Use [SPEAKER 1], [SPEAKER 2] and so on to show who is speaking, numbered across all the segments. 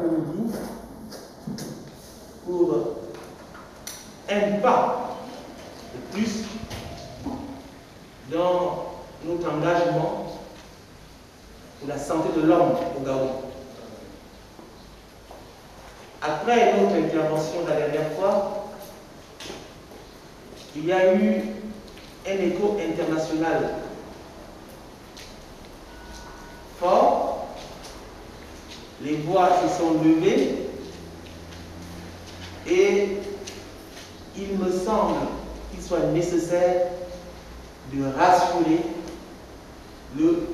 [SPEAKER 1] après-midi pour un pas de plus dans notre engagement pour la santé de l'homme au Gabon. Après notre intervention la dernière fois, il y a eu un écho international fort, les voix se sont levées et il me semble qu'il soit nécessaire de rassurer le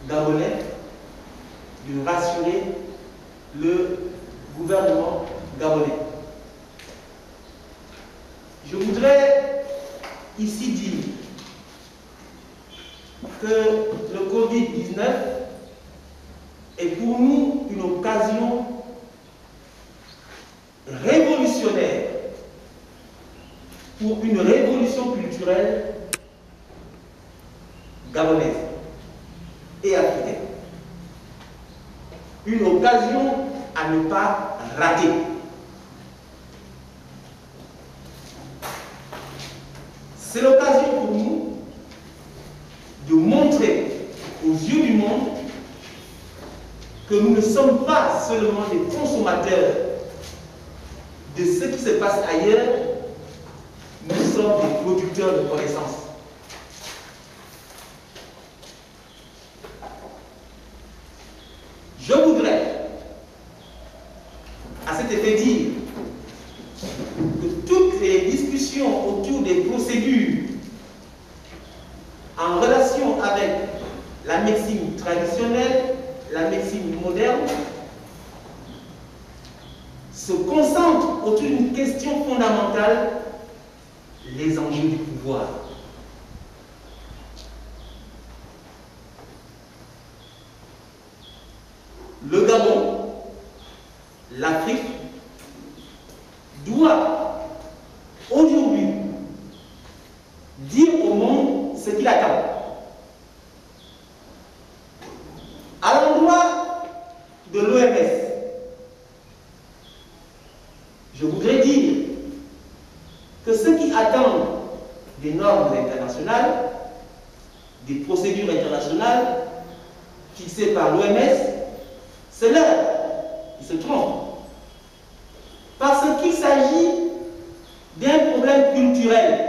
[SPEAKER 1] Gabonais, de rassurer le gouvernement gabonais. Je voudrais ici dire que le Covid-19 est pour nous une occasion révolutionnaire pour une révolution culturelle gabonaise et africaine. Une occasion à ne pas rater. C'est l'occasion pour nous de montrer aux yeux du monde que nous ne sommes pas seulement des consommateurs de ce qui se passe ailleurs, nous sommes des producteurs de connaissances. Je voudrais, à cet effet, dire que toutes les discussions autour des procédures en relation avec la médecine traditionnelle, la médecine moderne, se concentrent autour d'une question fondamentale, les enjeux du pouvoir. Le Gabon, l'Afrique, doit aujourd'hui dire au monde ce qu'il attend. À l'endroit de l'OMS, je voudrais dire que ceux qui attendent des normes internationales, des procédures internationales fixées par l'OMS, c'est l'heure. Ils se trompent. Parce qu'il s'agit d'un problème culturel.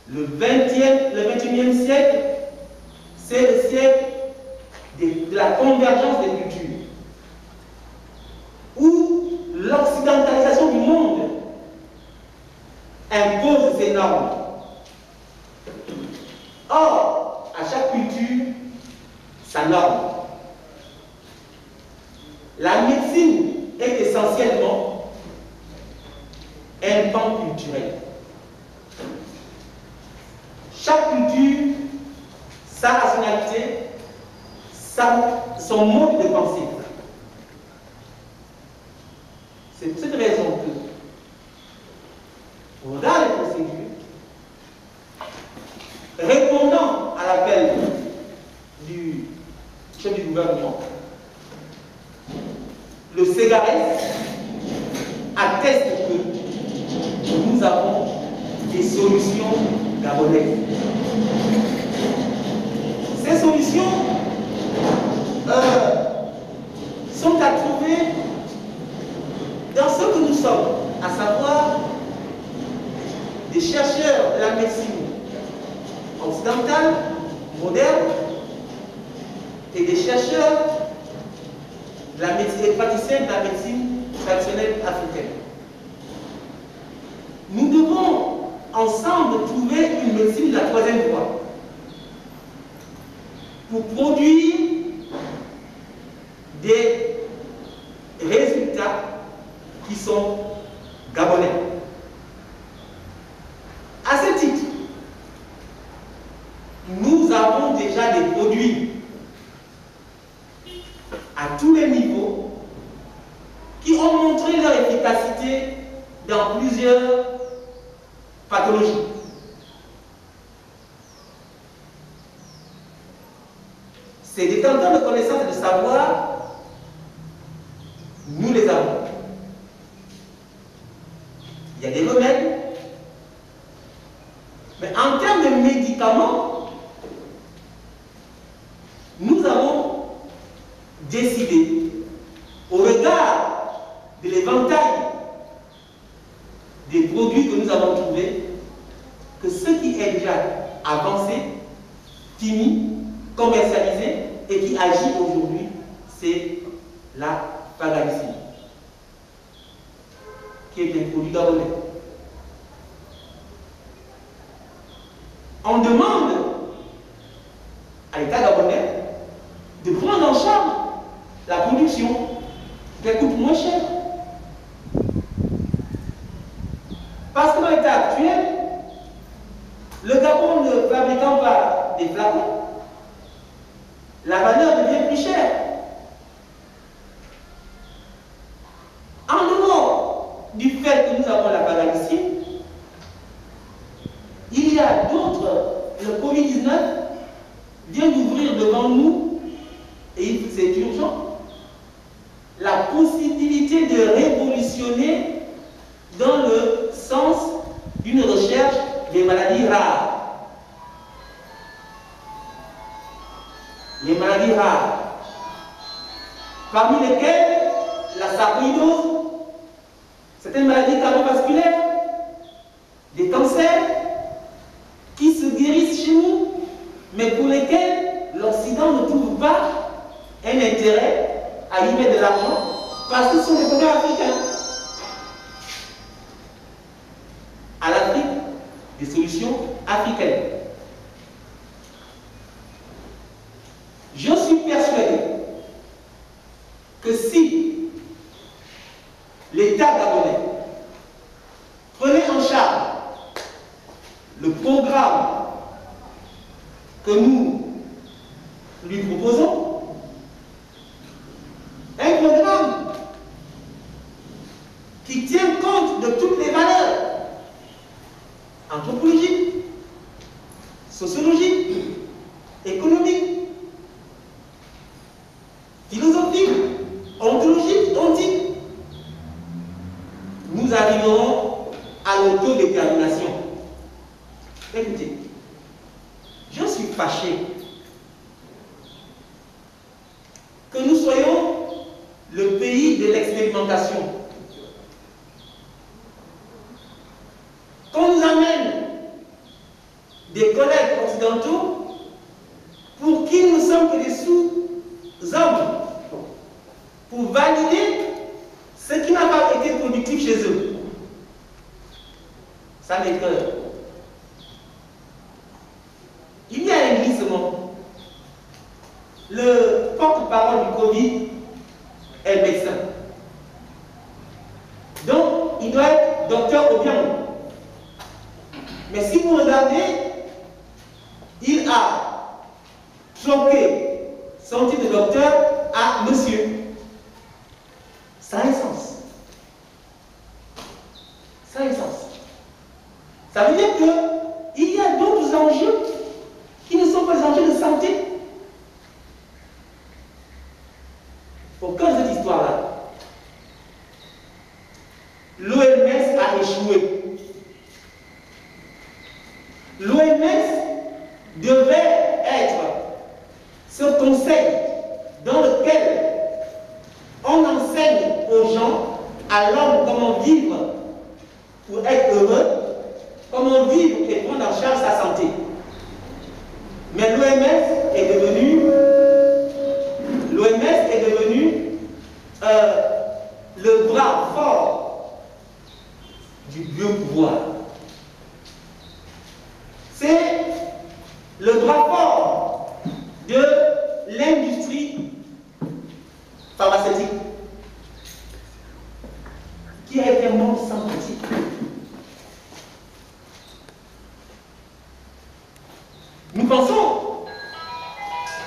[SPEAKER 1] Le 21e siècle, c'est le siècle de la convergence des cultures, où l'occidentalisation du monde impose ses normes. Or, à chaque culture, sa norme. La médecine est essentiellement un pan culturel. Chaque culture, sa rationalité, son mode de pensée. C'est pour cette raison que, au regard des procédures, répondant à l'appel du chef du gouvernement, le CEGARES atteste que nous avons des solutions gabonaises. Ces solutions sont à trouver dans ce que nous sommes, à savoir des chercheurs de la médecine occidentale, moderne, et des chercheurs de la médecine, des praticiens de la médecine traditionnelle africaine. Nous devons ensemble trouver une médecine de la troisième voie pour produire des résultats qui sont gabonais. À ce titre, nous avons déjà des produits à tous les niveaux qui ont montré leur efficacité dans plusieurs pathologies. ces détenteurs de connaissances et de savoir, nous les avons. Il y a des remèdes. Mais en termes de médicaments, nous avons décidé, au regard de l'éventail des produits que nous avons trouvés, que ce qui est déjà avancé, fini, commercialisé et qui agit aujourd'hui, c'est la pagalicine, qui est un produit gabonais. On demande à l'État gabonais de prendre en charge la production qui coûte moins cher. Parce que dans l'état actuel, le Gabon ne fabriquant pas des flacons, la valeur devient plus chère. En dehors du fait que nous avons la pagalicine, il y a d'autres. Le Covid-19 vient d'ouvrir devant nous, et c'est urgent, la possibilité de révolutionner dans le sens d'une recherche des maladies rares. Les maladies rares, parmi lesquelles la sarcoïdose, certaines maladies cardiovasculaires, des cancers qui se guérissent chez nous, mais pour lesquels l'Occident ne trouve pas un intérêt à y mettre de l'argent parce que ce sont des problèmes africains. À l'Afrique, des solutions africaines. Je suis persuadé que si l'État gabonais prenait en charge le programme que nous lui proposons, un programme qui tient compte de toutes les valeurs anthropologiques, sociologiques, économiques, philosophiques, ontologiques, ontiques, nous arriverons à l'autodétermination. Écoutez, je suis fâché que nous soyons le pays de l'expérimentation. Qu'on nous amène des collègues occidentaux pour qui nous ne sommes que des sous-hommes, pour valider ce qui n'a pas été productif chez eux. Ça m'écoeure. Il y a un glissement. Le porte-parole du Covid est médecin. Donc, il doit être docteur Obiang. Mais si vous regardez, il a troqué son titre de docteur à monsieur. Ça a un sens. Ça a un sens. Ça veut dire qu'il y a d'autres enjeux qui ne sont pas des enjeux de santé. Au cœur de cette histoire-là, l'OMS a échoué. L'OMS devait être ce conseil dans lequel on enseigne aux gens, à l'homme, comment vivre pour être heureux, comment vivre et prendre en charge sa santé. Mais l'OMS est devenue le bras fort du biopouvoir. C'est le bras fort de l'industrie pharmaceutique qui a été un monde sans critique. Nous pensons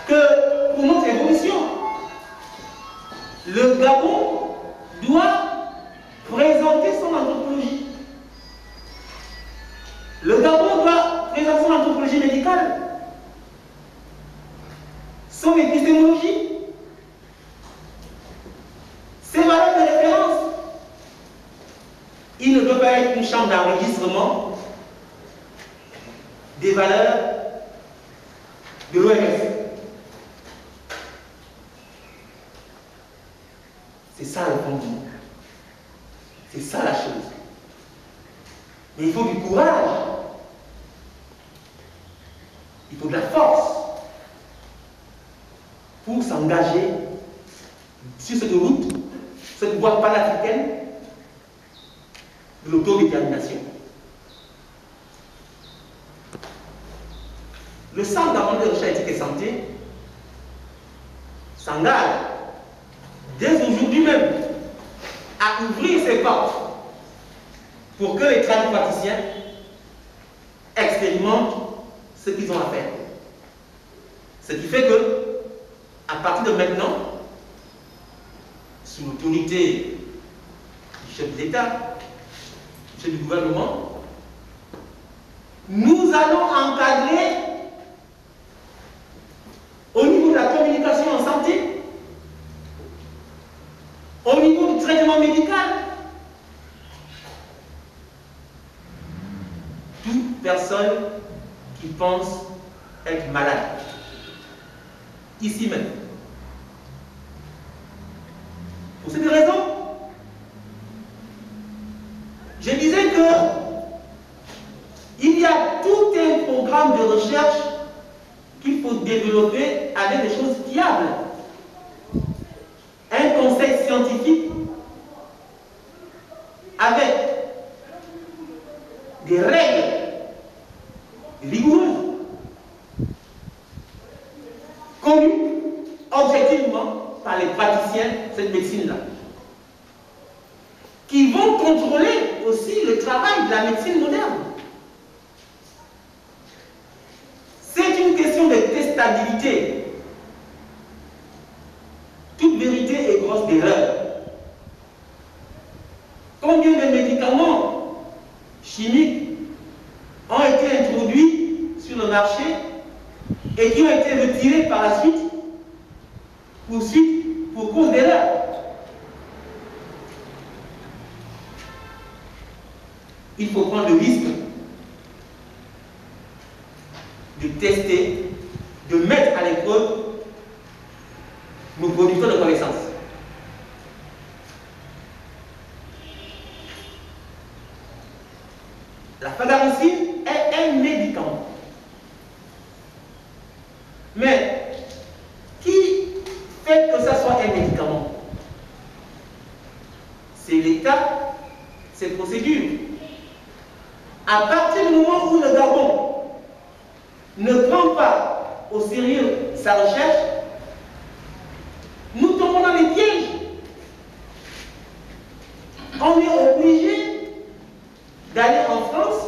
[SPEAKER 1] que pour notre évolution, le Gabon doit présenter son anthropologie. Le Gabon doit présenter son anthropologie médicale. son épistémologie, ses valeurs de référence. Il ne peut pas être une chambre d'enregistrement des valeurs de l'OMS. C'est ça le fondement. C'est ça la chose. Mais il faut du courage. Il faut de la force pour s'engager sur cette route, cette voie panafricaine de l'autodétermination. Le Centre d'Amont de recherche éthique et santé s'engage dès aujourd'hui même à ouvrir ses portes pour que les tradipraticiens expérimentent ce qu'ils ont à faire. Ce qui fait que, à partir de maintenant, sous l'autorité du chef de l'État, du chef du gouvernement, nous allons encadrer au niveau de la communication en santé, au niveau du traitement médical, toute personne qui pense être malade, ici même. Pour cette raison, je disais que il y a tout un programme de recherche qu'il faut développer avec des choses fiables. Un conseil scientifique avec des règles rigoureuses, connues objectivement par les praticiens de cette médecine-là, qui vont contrôler aussi le travail de la médecine moderne. C'est une question de testabilité. Toute vérité est grosse d'erreur. Combien de médicaments chimiques ont été introduits sur le marché et qui ont été retirés par la suite pour cause d'erreur? Il faut prendre le risque de tester, de mettre à l'épreuve nos producteurs de connaissances. La phagocytine est un médicament. Mais qui fait que ça soit un médicament? C'est l'État, ses procédures. À partir du moment où le Gabon ne prend pas au sérieux sa recherche, nous tombons dans les pièges. On est obligé d'aller en France,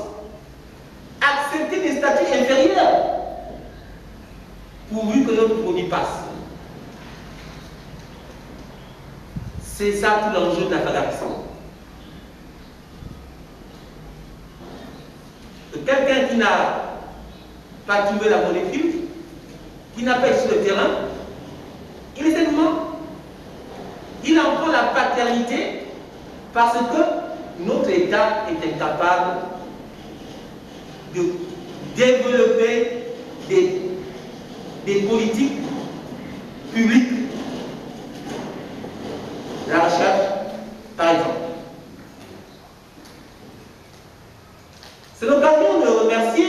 [SPEAKER 1] accepter des statuts inférieurs, pourvu que notre produit passe. C'est ça tout l'enjeu de la phagocytine. Quelqu'un qui n'a pas trouvé la molécule, qui n'a pas été sur le terrain, il est tellement, il en prend la paternité parce que notre État est incapable de développer des politiques publiques. La recherche, par exemple. C'est l'occasion de remercier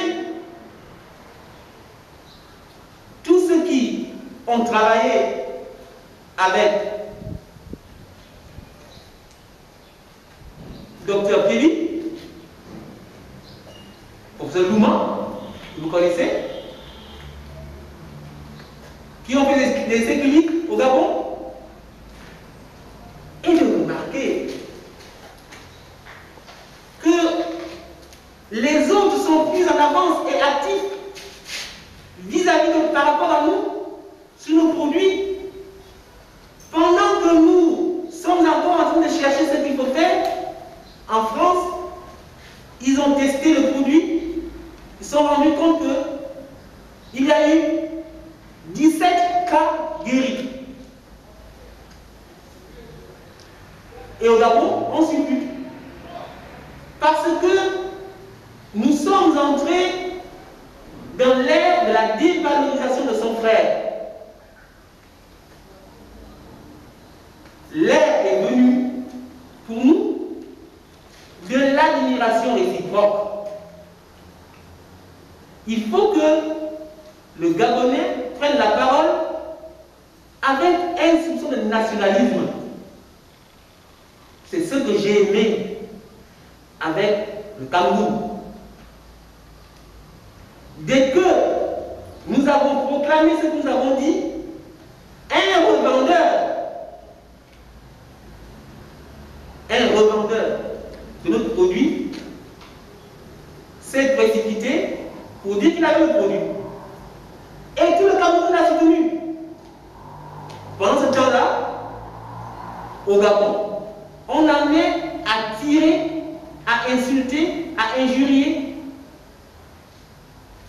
[SPEAKER 1] tous ceux qui ont travaillé avec Dr Péli, professeur Louma, que vous connaissez, qui ont fait des essais cliniques au Gabon, et de remarquer que les autres sont plus en avance et actifs vis-à-vis par rapport à nous sur nos produits, pendant que nous sommes encore en train de chercher ce qu'il faut faire. En France, ils ont testé le produit, ils se sont rendus compte qu'il y a eu 17 cas guéri. Et au Gabon, on ne suit plus. Parce que nous sommes entrés dans l'ère de la dévalorisation de son frère. L'ère est venue pour nous de l'admiration réciproque. Il faut que le Gabonais prenne la parole avec un soupçon de nationalisme. C'est ce que j'ai aimé avec le Cameroun. Dès que nous avons proclamé ce que nous avons dit, un revendeur de notre produit s'est précipité pour dire qu'il avait le produit. Et tout le Cameroun l'a soutenu. Pendant ce temps-là, au Gabon, on en est à tirer, à insulter, à injurier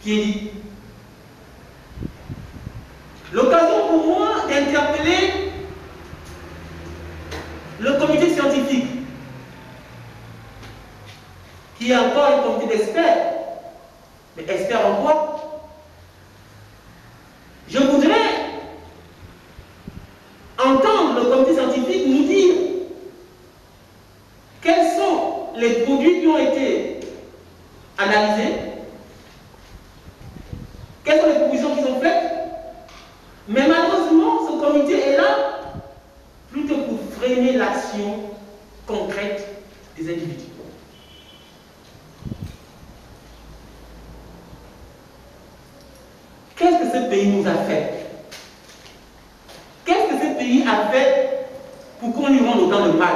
[SPEAKER 1] Kédi. L'occasion pour moi d'interpeller le comité scientifique, qui est encore un comité d'experts. Mais experts en quoi? Je voudrais entendre le comité scientifique nous dire quels sont les produits qui ont été analysés, quelles sont les propositions qui sont faites. Mais malheureusement, ce comité est là plutôt pour freiner l'action concrète des individus. Qu'est-ce que ce pays nous a fait? Qu'est-ce que ce pays a fait pour qu'on lui rende autant de mal?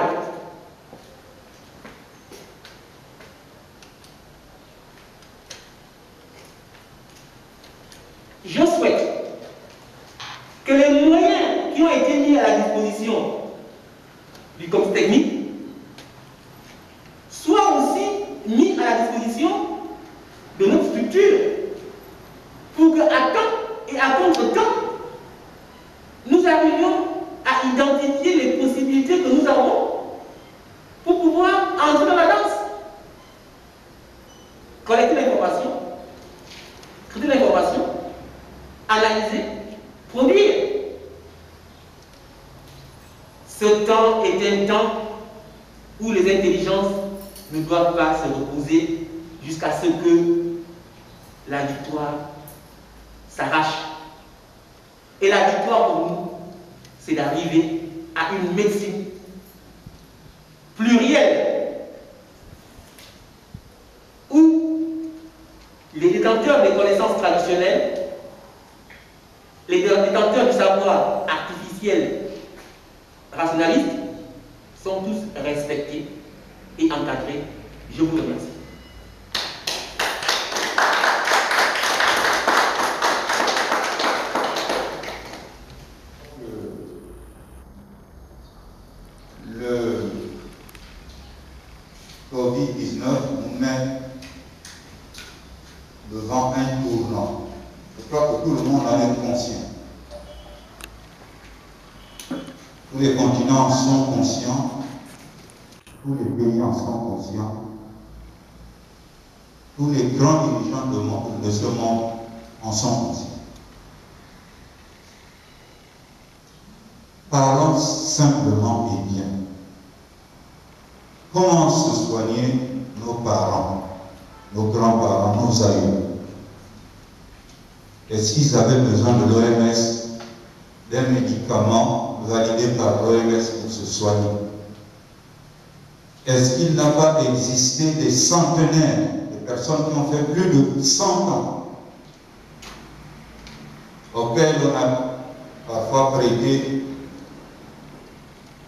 [SPEAKER 1] Je souhaite que les moyens qui ont été mis à la disposition du comité technique soient aussi mis à la disposition de notre structure pour qu'à temps et à contre-temps, nous arrivions à identifier les possibilités que nous avons pour pouvoir entrer dans la danse. Collecter l'information, traiter l'information, analyser, produire. Ce temps est un temps où les intelligences ne doivent pas se reposer jusqu'à ce que la victoire s'arrache. Et la victoire pour nous, c'est d'arriver à une médecine plurielle où les détenteurs des connaissances traditionnelles, les détenteurs du savoir artificiel rationaliste sont tous respectés et encadrés. Je vous remercie.
[SPEAKER 2] Le Covid-19 nous met devant un tournant. Je crois que tout le monde en est conscient. Tous les continents en sont conscients, tous les pays en sont conscients, tous les grands dirigeants de ce monde en sont conscients. Parlons simplement et bien. Comment se soigner nos parents, nos grands-parents, nos aïeux? Est-ce qu'ils avaient besoin de l'OMS, d'un médicament validé par l'OMS pour se soigner? Est-ce qu'il n'a pas existé des centenaires de personnes qui ont fait plus de 100 ans, auxquelles on a parfois prêté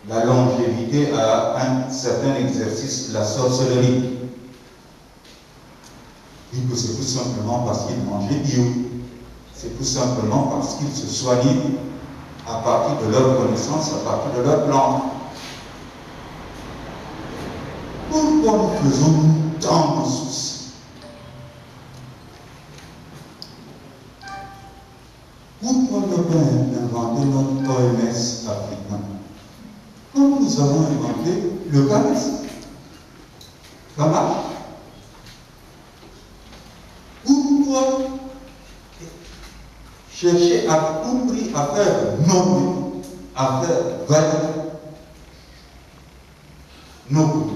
[SPEAKER 2] la longévité à un certain exercice, la sorcellerie? Et que c'est tout simplement parce qu'ils mangeaient bio, c'est tout simplement parce qu'ils se soignaient à partir de leur connaissance, à partir de leur plan. Pourquoi nous faisons tant de soucis? Pourquoi ne inventé notre OMS africain, comme nous avons inventé le CAMES. Ça marche. Pourquoi chercher à tout prix à faire nommer, à faire valider nos cours?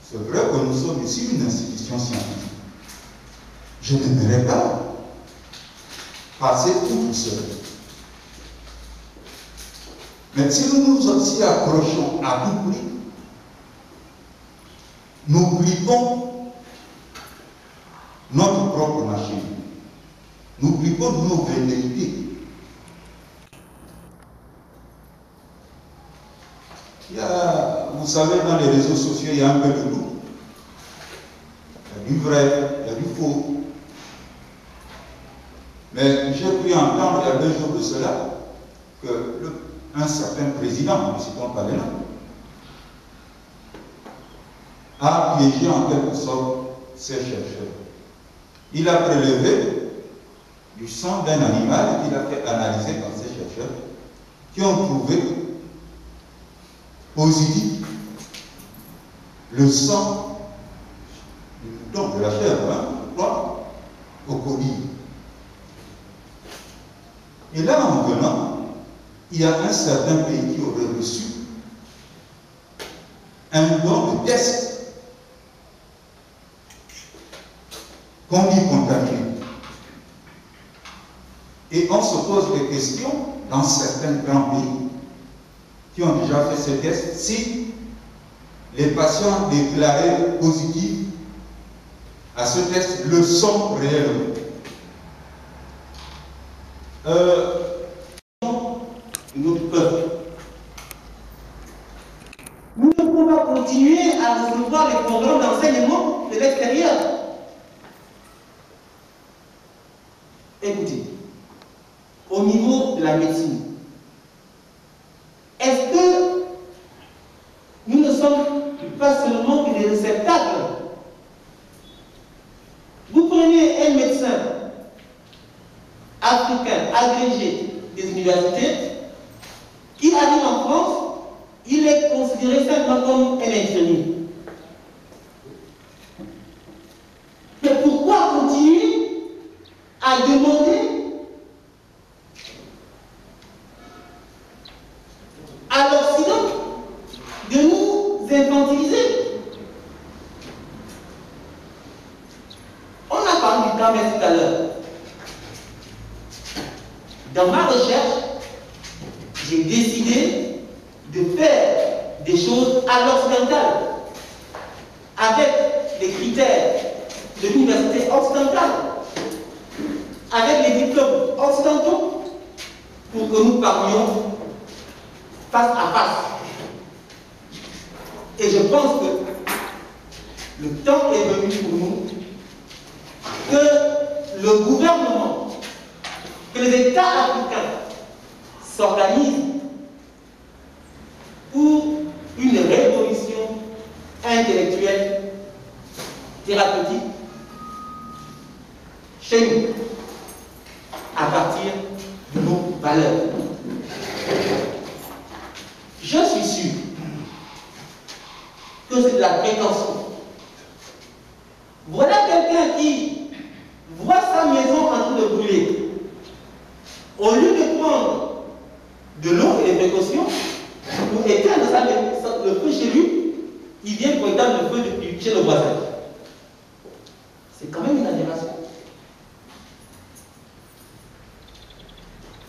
[SPEAKER 2] C'est vrai que nous sommes ici une institution scientifique. Je n'aimerais pas passer tout seul. Mais si nous nous aussi accrochons à tout prix, nous brûlons notre propre machine. Nous brûlons nos velléités. Il y a, vous savez, dans les réseaux sociaux, il y a un peu de tout. Il y a du vrai, il y a du faux. Mais j'ai pu entendre il y a 2 jours de cela que un certain président, ne citons pas les noms, a piégé en quelque sorte ces chercheurs. Il a prélevé du sang d'un animal qu'il a fait analyser par ces chercheurs qui ont trouvé positif le sang du mouton, de la chèvre, au colis. Et là, en venant, il y a un certain pays qui aurait reçu un don de test qu'on dit contaminé. Et on se pose des questions dans certains grands pays qui ont déjà fait ce test, si les patients déclarés positifs à ce test le sont réellement.
[SPEAKER 1] Notre peuple. Nous ne pouvons pas continuer à recevoir les programmes d'enseignement de l'extérieur. Écoutez, au niveau de la médecine, est-ce que nous ne sommes pas seulement que des réceptacles? Vous prenez un médecin africain agrégé des universités qui arrive en France, il est considéré simplement comme un infirmier. Mais pourquoi continuer à demander à l'Occident de nous infantiliser? On a parlé du CAMES tout à l'heure. Dans ma recherche, j'ai décidé de faire des choses à l'occidental, avec les critères de l'université occidentale, avec les diplômes occidentaux, pour que nous parlions face à face. Et je pense que le temps est venu pour nous que le gouvernement, que les États africains s'organisent pour une révolution intellectuelle, thérapeutique, chez nous, à partir de nos valeurs. Je suis sûr que c'est de la prétention. Voilà quelqu'un qui voit sa maison en train de brûler. Au lieu de prendre de l'eau et des précautions pour éteindre le feu chez lui, il vient pour éteindre le feu chez le voisin. C'est quand même une aberration.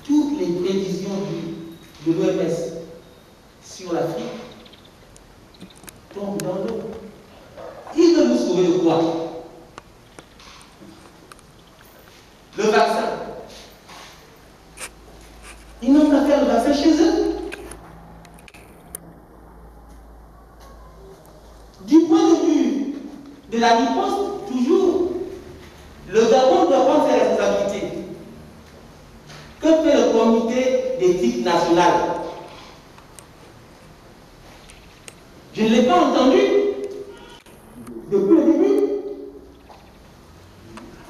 [SPEAKER 1] Toutes les prévisions de l'OMS sur l'Afrique tombent dans l'eau. Ils veulent nous sauver de quoi? Le vaccin. Ils n'ont qu'à faire le vaccin chez eux. Du point de vue de la riposte, toujours, le Gabon doit prendre ses responsabilités. Que fait le comité d'éthique nationale? Je ne l'ai pas entendu depuis le début.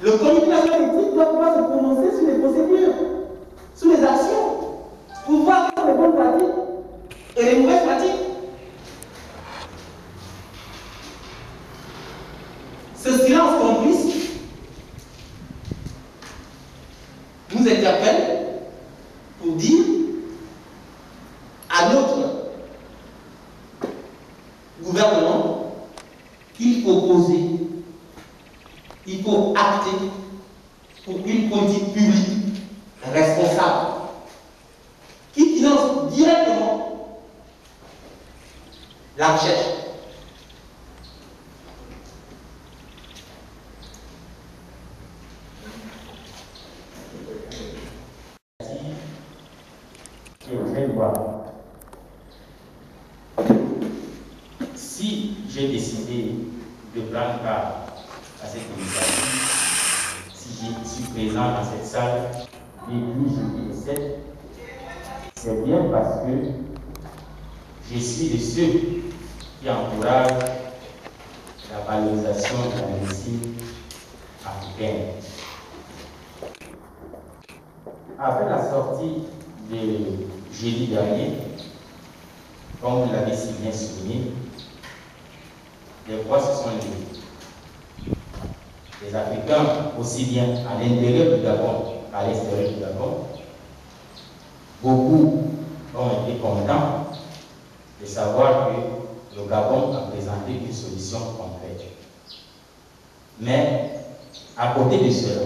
[SPEAKER 1] Le comité national d'éthique doit pouvoir se prononcer sur les procédures. les mauvaises pratiques. Ce silence complice nous interpelle pour dire à notre gouvernement qu'il faut poser, il faut acter pour une politique publique responsable qui finance directement la recherche.
[SPEAKER 3] Si j'ai décidé de prendre part à cette initiative, si je suis présent dans cette salle depuis jeudi 7, c'est bien parce que je suis de ceux qui encouragent la valorisation de la médecine africaine. Après la sortie de jeudi dernier, comme vous l'avez si bien souligné, les voix se sont levées. Les Africains, aussi bien à l'intérieur du Gabon qu'à l'extérieur du Gabon, beaucoup ont été contents de savoir que le Gabon a présenté une solution concrète. Mais, à côté de cela,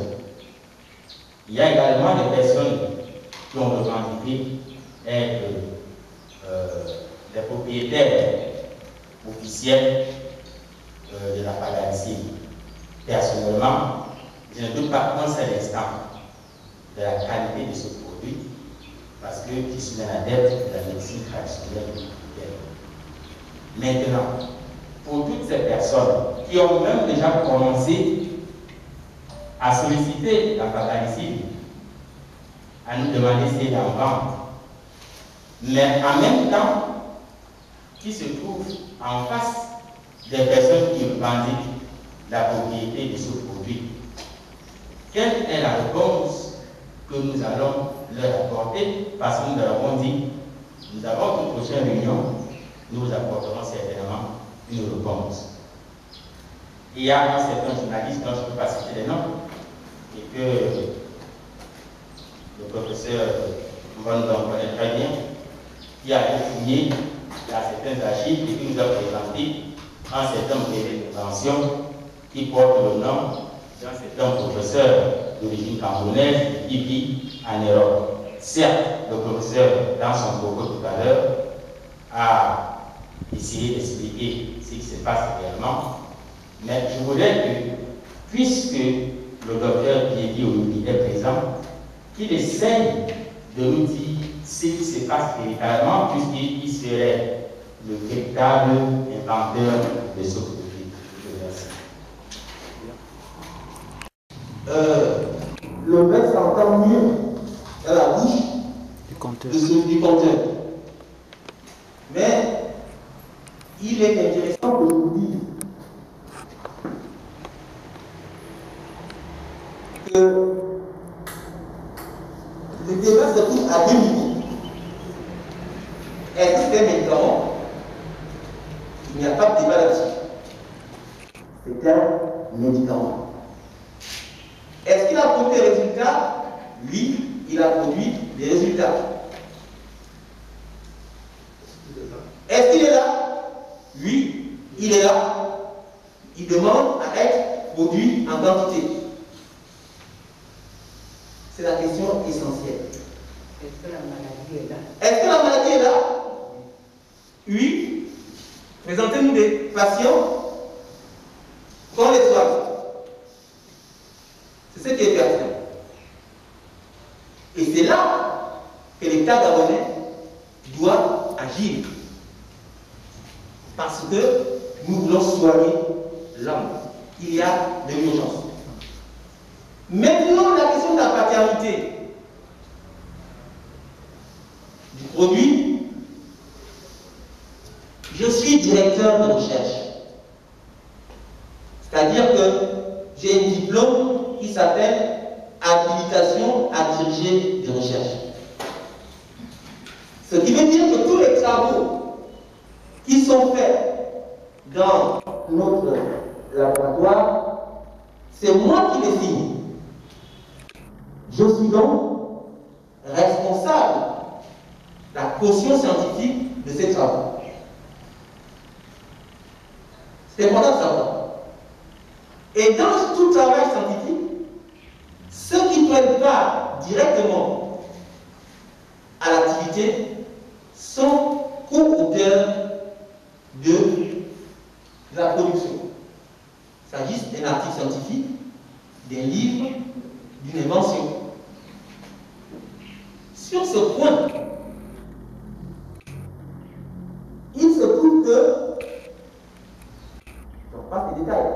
[SPEAKER 3] il y a également des personnes qui ont revendiqué être des propriétaires officiels de la pharmacie. Personnellement, je ne doute pas un seul instant de la qualité de ce produit parce que je suis un adepte de la médecine traditionnelle africaine. Maintenant, pour toutes ces personnes qui ont même déjà commencé à solliciter la pharmacie, à nous demander si elle est en vente, mais en même temps, qui se trouvent en face des personnes qui revendiquent la propriété de ce produit. Quelle est la réponse que nous allons leur apporter? Parce que nous leur avons dit, nous avons une prochaine réunion, nous vous apporterons certainement une réponse. Il y a un certain journaliste dont je ne peux pas citer les noms, et que le professeur Van nous connaît très bien, qui a fouillé dans certains archives et qui nous a présenté un certain nombre d'interventions qui portent le nom d'un certain professeur d'origine camerounaise qui vit en Europe. Certes, le professeur, dans son propos tout à l'heure, a essayé d'expliquer ce qui se passe réellement, mais je voudrais que, puisque le docteur Piedi Olobi est présent, qu'il essaye de nous dire ce qui se passe véritablement, puisqu'il serait le véritable inventeur de ce produit.
[SPEAKER 1] Le verre s'entend mieux dans la bouche de celui du compteur. Mais il est intéressant de vous dire que le débat se trouve à deux niveaux. Est-ce que c'est un médicament? Il n'y a pas de débat là-dessus. C'est un médicament. Est-ce qu'il a produit des résultats? Oui, il a produit des résultats. Est-ce qu'il est là? Oui, il est là. Il demande à être produit en quantité. C'est la question essentielle.
[SPEAKER 4] Est-ce que la maladie est là?
[SPEAKER 1] Est-ce que la maladie est là? Oui. Présentez-nous des patients qu'on les soigne. C'est ce qui est pertinent. Et c'est là que l'État gabonais doit agir. Parce que nous voulons soigner l'homme. Il y a de l'urgence. Maintenant, la question de la paternité du produit. Je suis directeur de recherche. C'est-à-dire que j'ai un diplôme qui s'appelle habilitation à diriger des recherches. Ce qui veut dire que tous les travaux sont faits dans notre laboratoire, c'est moi qui les signe. Je suis donc responsable de la caution scientifique de ces travaux. C'est important de savoir. Et dans tout travail scientifique, ceux qui ne prennent pas directement à l'activité sont co-auteurs de la production. Il s'agisse d'un article scientifique, d'un livre, d'une invention. Sur ce point, il se trouve que, je passe les détails,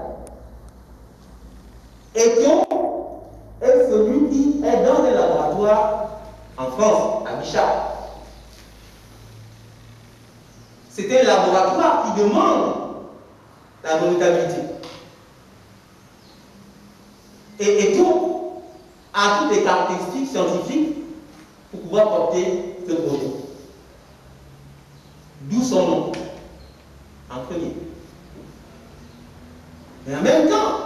[SPEAKER 1] Ethion est celui qui est dans un laboratoire en France, à Bichat. C'est un laboratoire qui demande la brevetabilité. Et Ethion a toutes les caractéristiques scientifiques pour pouvoir porter ce projet. D'où son nom, en premier. Mais en même temps,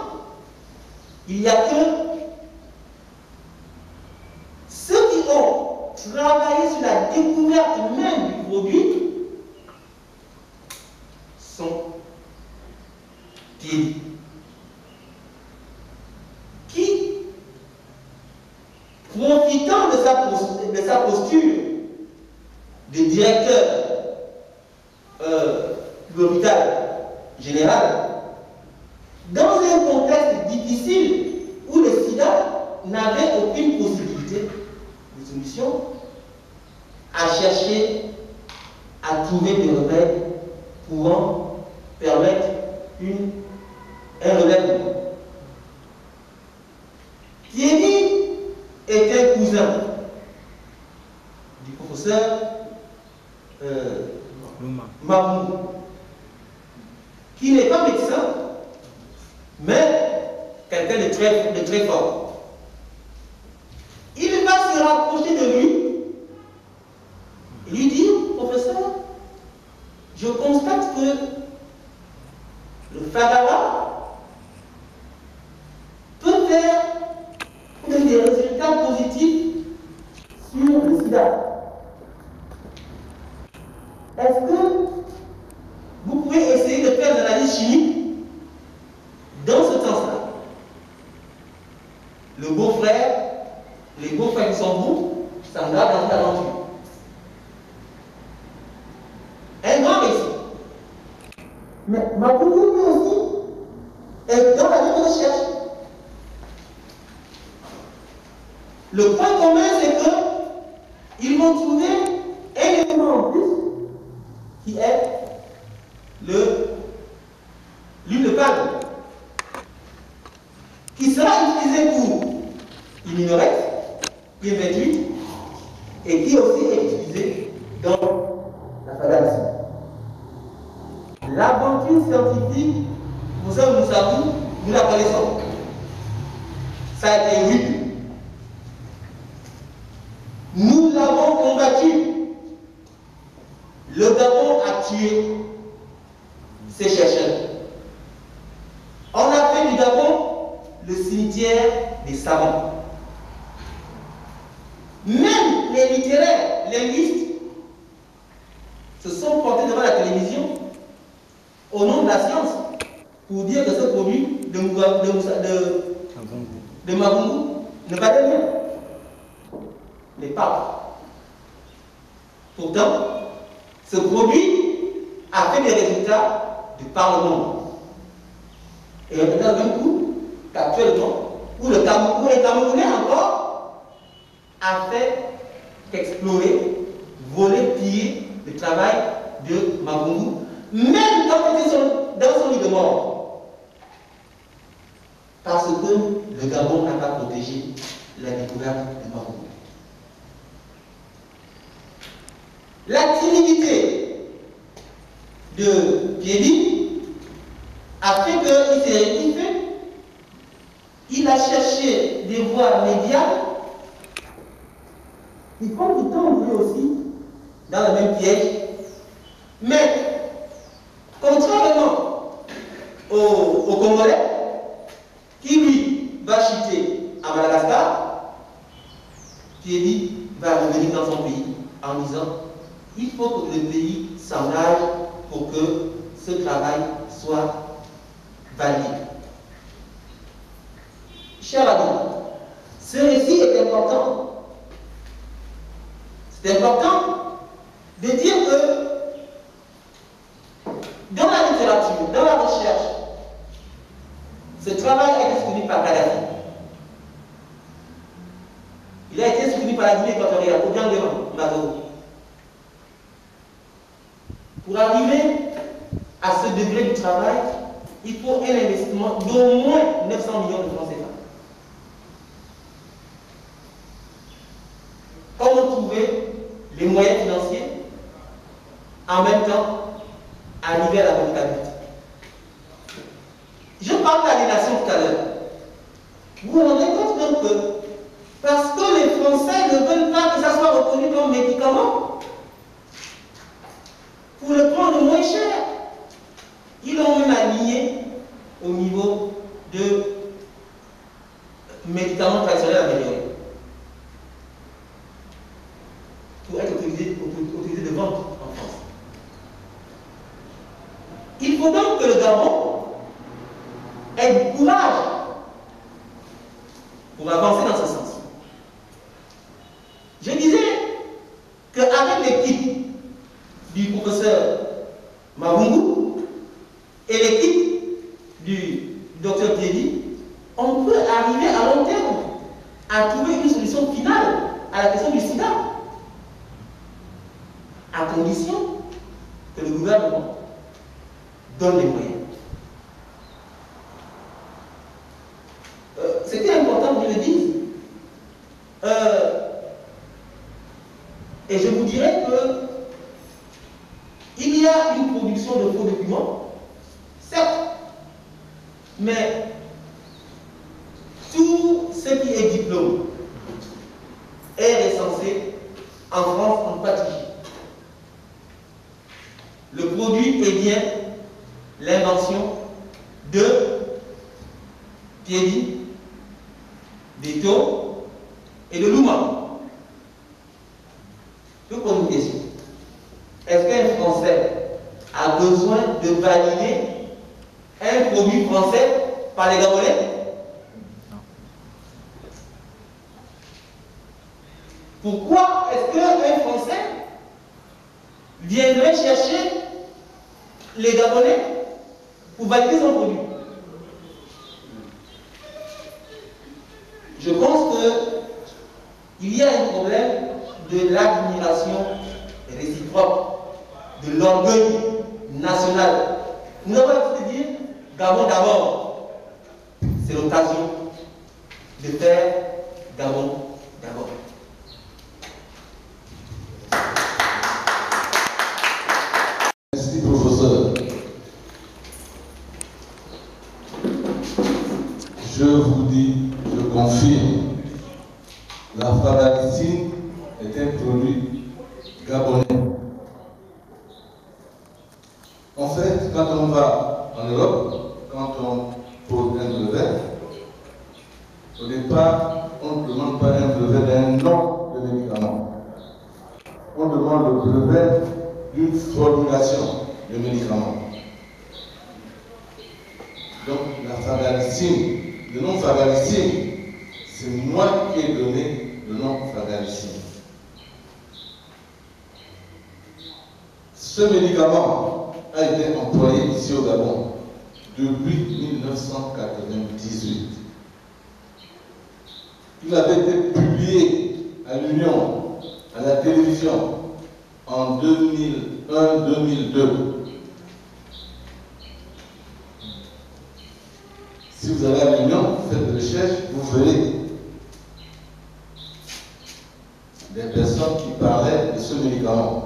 [SPEAKER 1] il n'y a que ceux qui ont travaillé sur la découverte même du produit sont Piedi, qui, profitant de sa posture de directeur de l'hôpital général, dans un contexte difficile où le sida n'avait aucune possibilité de solution, a cherché à trouver des remèdes pouvant permettre un relèvement. Piedi était cousin du professeur Mabou, qui n'est pas médecin, mais quelqu'un de très fort. Il va se rapprocher de lui et lui dire, professeur, je constate que le Fadala peut faire des résultats positifs sur le sida. Est-ce que vous pouvez essayer de faire de l'analyse chimique dans ce sens-là? Le beau-frère, les beaux-frères qui sont beaux, s'engagent dans une aventure. Un grand récit. Mais Mabougou lui aussi est dans la même recherche. Le point commun, c'est qu'ils vont trouver un élément en plus qui est l'huile de palme, qui sera utilisée pour une minorette, qui est 28, et qui aussi est utilisée dans la phalange. L'aventure scientifique, pour ça nous savons, nous la connaissons. Ça a été rude. Nous l'avons combattu. Le Gabon a tué ces chercheurs. On a fait du Gabon le cimetière des savants. Même les littéraires, les linguistes, se sont portés devant la télévision au nom de la science pour dire que ce produit de Mabungu ne valait rien. Les papes. Pourtant, ce produit a fait des résultats de par le monde. Et on regarde d'un coup qu'actuellement, où les Camerounais encore a fait qu'explorer, voler, piller le travail de Mabungu, même quand il était dans son lit de mort. Parce que le Gabon n'a pas protégé la découverte de Mabungu. La timidité de Piedi a fait qu'il s'est rectifié. Il a cherché des voies médianes. Il prend du temps lui aussi dans le même piège. Mais Contrairement au Congolais, qui lui va chuter à Madagascar, Piedi va revenir dans son pays en disant il faut que le pays s'engage pour que ce travail soit validé. Chers amis, ce récit est important. C'est important de dire que dans la littérature, dans la recherche, ce travail a été soutenu par Kadhafi. Il a été soutenu par la Guinée équatoriale, au Biangleman, Mazo. Pour arriver à ce degré du travail, il faut un investissement d'au moins 900 millions de francs CFA. Comment trouver les moyens financiers en même temps arriver à la rentabilité? Je parle d'aliénation tout à l'heure. Vous vous rendez compte donc que parce que les Français ne veulent pas que ça soit reconnu comme médicament, pour le prendre moins cher, ils l'ont même aligné au niveau de médicaments traditionnels améliorés pour être autorisé de vente en France. Il faut donc que le Gabon ait du courage pour avancer dans ce sens. Je disais qu'avec l'équipe du professeur Mavungu et l'équipe du docteur Piedi, on peut arriver à long terme à trouver une solution finale à la question du sida, à condition que le gouvernement donne les moyens. C'était important que je le dise. Et je vous dirais que il y a une production de faux documents, certes, mais tout ce qui est diplôme est recensé en France en pâtisserie. Le produit est bien l'invention de Piedi, d'Eto et de Louma. Je vous pose une question. Est-ce qu'un Français a besoin de valider un produit français par les Gabonais? Pourquoi est-ce qu'un Français viendrait chercher les Gabonais pour valider son produit? Je pense qu'il y a un problème de l'admiration réciproque, de l'orgueil national. Nous avons envie de dire Gabon d'abord. C'est l'occasion de faire Gabon d'abord.
[SPEAKER 5] Merci, professeur. Je vous dis, je confirme, la fadalicine est un produit gabonais. En fait, quand on va en Europe, quand on pose un brevet, au départ, on ne demande pas un brevet d'un nom de médicament. On demande le brevet d'une formulation de médicament. Donc, la fadalicine, le nom fadalicine, c'est moi qui ai donné le nom fadalicine. Ce médicament a été employé ici au Gabon depuis 1998. Il avait été publié à l'Union, à la télévision, en 2001-2002. Si vous allez à l'Union, faites des recherches, vous verrez des personnes qui parlaient de ce médicament.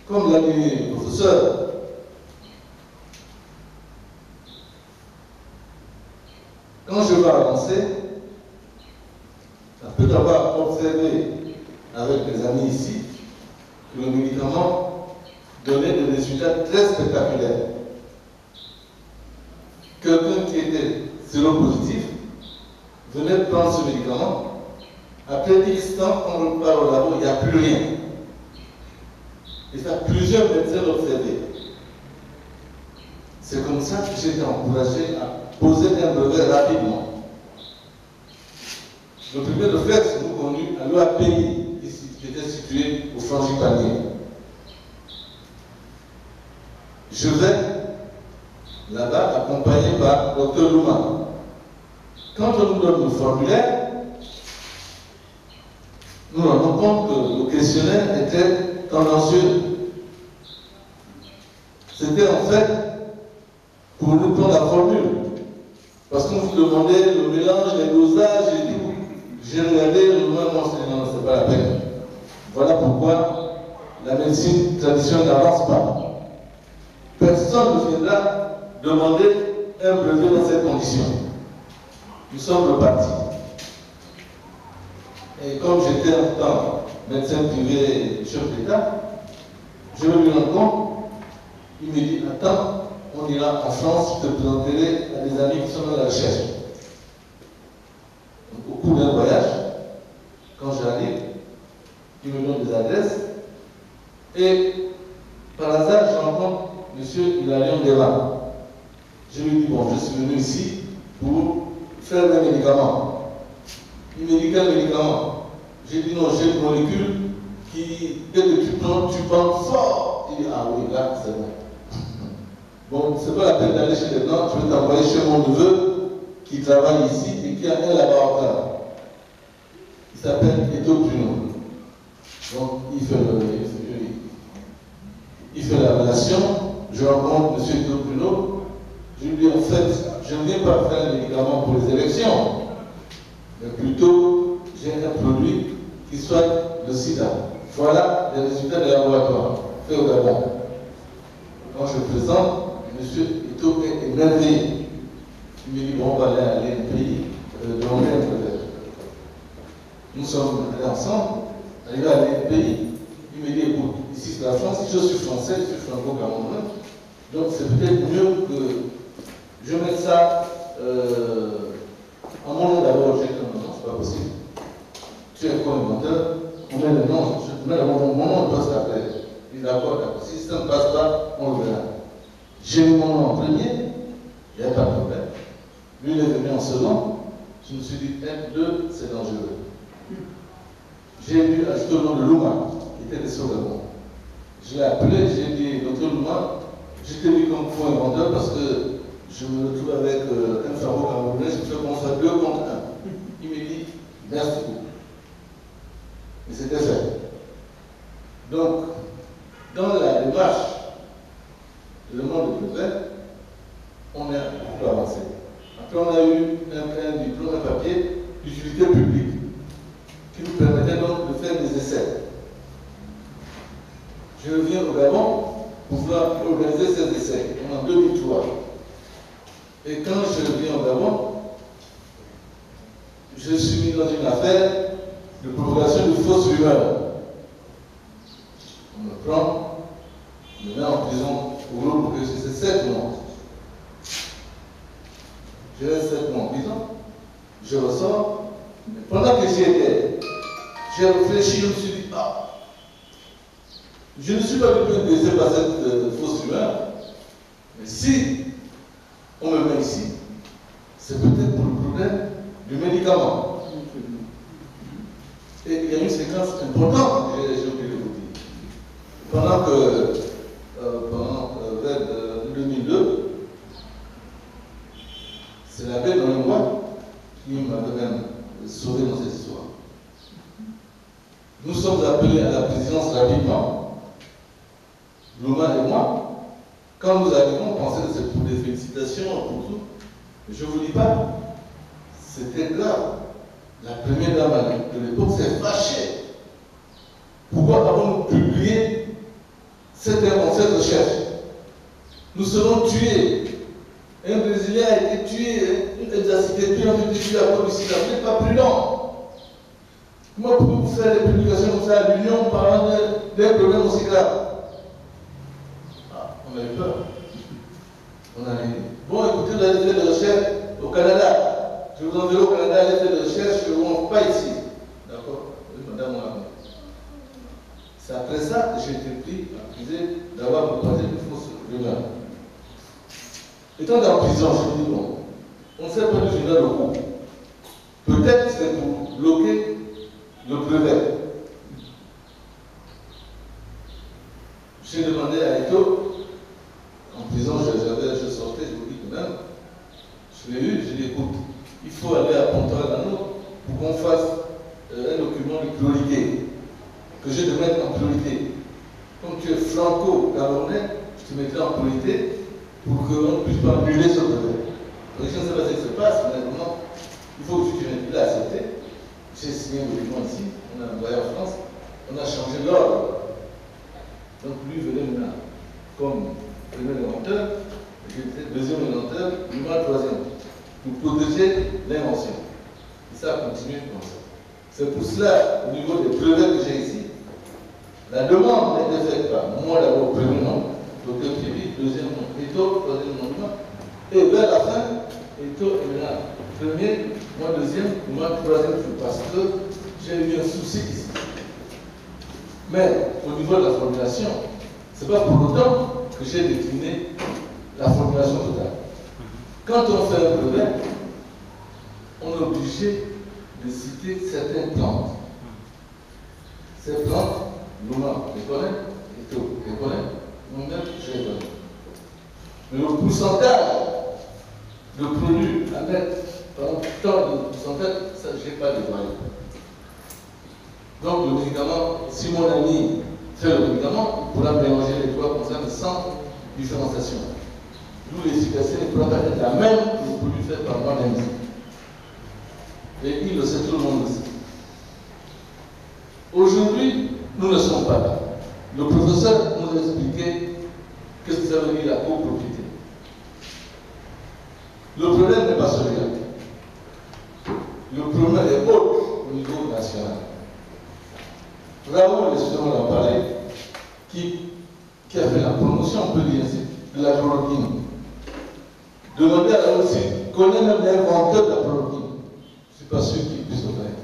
[SPEAKER 5] Comme l'a dit le professeur, quand je vais avancer, après avoir observé avec des amis ici, que le médicament donnait des résultats très spectaculaires. Quelqu'un qui était séropositif venait de prendre ce médicament. Après X temps, quand on part au labo, il n'y a plus rien. Et ça, plusieurs médecins l'ont observé. C'est comme ça que j'ai été encouragé à poser un brevet rapidement. Le premier réflexe que nous connus à l'OAPI, qui était situé au Frangipanier. Je vais là-bas accompagné par Dr Louma. Quand on nous donne le formulaire, nous nous rendons compte que le questionnaire était tendancieux. C'était en fait pour nous prendre la formule. Parce qu'on vous demandait le mélange, les dosages et tout. J'ai regardé, le moment, non, c'est pas la peine. Voilà pourquoi la médecine traditionnelle n'avance pas. Personne ne viendra demander un brevet dans ces conditions. Nous sommes repartis. Et comme j'étais en temps médecin privé chef d'État, je me lui rends compte, il me dit, attends, on ira en France, je te présenterai à des amis qui sont dans la recherche. Donc, au cours d'un voyage, quand j'arrive, il me donne des adresses, et par hasard, je rencontre M. Hilarion Deva. Je lui dis, bon, je suis venu ici pour faire des médicaments. Il me dit, quel médicament? J'ai dit, non, j'ai une molécule qui, dès que tu prends, tu prends fort. Il dit, ah oui, là, c'est bon. Bon, c'est pas la peine d'aller chez les gens, je vais t'envoyer chez mon neveu qui travaille ici et qui a un laboratoire. Il s'appelle Eto Bruno. Donc, il fait la relation. Je rencontre M. Eto Bruno. Je lui dis, en fait, je ne viens pas faire un médicament pour les élections, mais plutôt, j'ai un produit qui soit le sida. Voilà les résultats des laboratoires faits au Gabon. Quand je présente, M. Eto est émerveillé. Il me dit, bon, on va aller à l'INPI, demander un brevet. Nous sommes allés ensemble, arrivés à l'INPI. Il me dit, écoute, ici c'est la France, je suis français, je suis franco-camerounais, donc c'est peut-être mieux que je mette ça en mon nom d'abord. J'ai dit, non, c'est pas possible. Tu es co-inventeur, on met le nom, je te mets mon nom de poste après. Il dit, d'accord, d'accord. Si ça ne passe pas, on le verra. J'ai mis mon nom en premier, il n'y a pas de problème. Lui, il est venu en second. Je me suis dit, 1, 2, c'est dangereux. J'ai dû ajouter le nom de Louma, qui était des Sogabon. Je l'ai appelé, j'ai dit, docteur Louma, je t'ai mis comme faux inventeur parce que je me retrouve avec un cerveau camerounais, je fais qu'on soit 2 contre 1. Il me dit, merci beaucoup. Et c'était fait. Donc, dans la démarche le nom de brevet, on a beaucoup avancé. Après, on a eu un diplôme, un papier d'utilité publique qui nous permettait donc de faire des essais. Je reviens au Gabon pour pouvoir organiser ces essais en 2003. Et quand je reviens au Gabon, je suis mis dans une affaire de propagation de fausses rumeurs. On me prend, on me met en prison au groupe pour que je fasse 7 mois. Je reste 7 mois en prison, je ressors. Mais pendant que j'y étais, j'ai réfléchi, je me suis dit, ah, je ne suis pas du tout intéressé par cette fausse rumeur, mais si on me met ici, c'est peut-être pour le problème du médicament. Et il y a une séquence importante, j'ai oublié de vous dire. Pendant que, vers 2002, c'est l'abbé Nolingwa qui m'avait même sauvé dans cette histoire. Nous sommes appelés à la présidence rapidement, Louma et moi. Quand nous arrivons, on pensait que c'était pour des félicitations, pour tout. Mais je ne vous dis pas, c'était grave. La première dame de l'époque s'est fâchée. Pourquoi avons-nous publié cette recherche? Nous serons tués. Un Brésilien a été tué, une Exacité tuée, on a été tué à cause du sida. Vous n'êtes pas prudent. Comment pouvez-vous faire des publications comme ça à l'Union parlant d'un problème aussi grave? Ah, on a eu peur. On a dit, bon, écoutez, vous allez faire des recherches au Canada. Je vous enverrai au Canada, allez faire des recherches, je ne vous montre pas ici. D'accord? Oui, madame, on a dit. C'est après ça que j'ai été pris, accusé d'avoir proposé une fausse rumeur. Étant en prison, je me dis, bon, on ne sait pas du journal au coup. Peut-être c'est pour bloquer le brevet. J'ai demandé à Eto, en prison, je sortais, je vous dis quand même, je l'ai eu, je lui ai dit, écoute, il faut aller à Pontoise pour qu'on fasse un document de priorité, que je te mette en priorité. Comme tu es franco-camerounais, je te mettrai en priorité pour qu'on ne puisse pas annuler ce brevet. Donc je ne sais pas ce qui se passe, mais maintenant, il faut que tu viennes. Il a accepté. J'ai signé le document ici, on a envoyé en France, on a changé l'ordre. Donc lui venait maintenant comme premier inventeur, j'étais deuxième inventeur, moi troisième, pour protéger l'invention. Et ça a continué comme ça. C'est pour cela, au niveau des brevets que j'ai ici, la demande a été faite par moi d'abord, premier nom, docteur Pibi, deuxième nom, Eto, troisième nom, et vers la fin, Eto est là. Premier, moi deuxième, moi troisième, parce que j'ai eu un souci ici. Mais au niveau de la formulation, ce n'est pas pour autant que j'ai décliné la formulation totale. Quand on fait un brevet, on est obligé de citer certaines plantes. Ces plantes, Nouma les connaît, Eto les connaît, moi-même je les connais. Mais le pourcentage de produits à mettre pendant tant de pourcentage, ça je n'ai pas dévoilé. Donc le médicament, si mon ami fait le médicament, il pourra mélanger les trois comme ça, mais sans différenciation. D'où l'efficacité ne pourra pas être la même que le produit fait par moi-même. Et il le sait, tout le monde le sait. Aujourd'hui, nous ne sommes pas là. Le professeur nous a expliqué qu'est-ce que ça veut dire la copropriété. Le problème n'est pas celui-là. Le problème est autre au niveau national. Raoul, justement, en a parlé, qui a fait la promotion, on peut dire ainsi, de la chloroquine. Demandez à Raoul s'il connaît même l'inventeur de la chloroquine. Je ne suis pas sûr qu'il puisse le faire.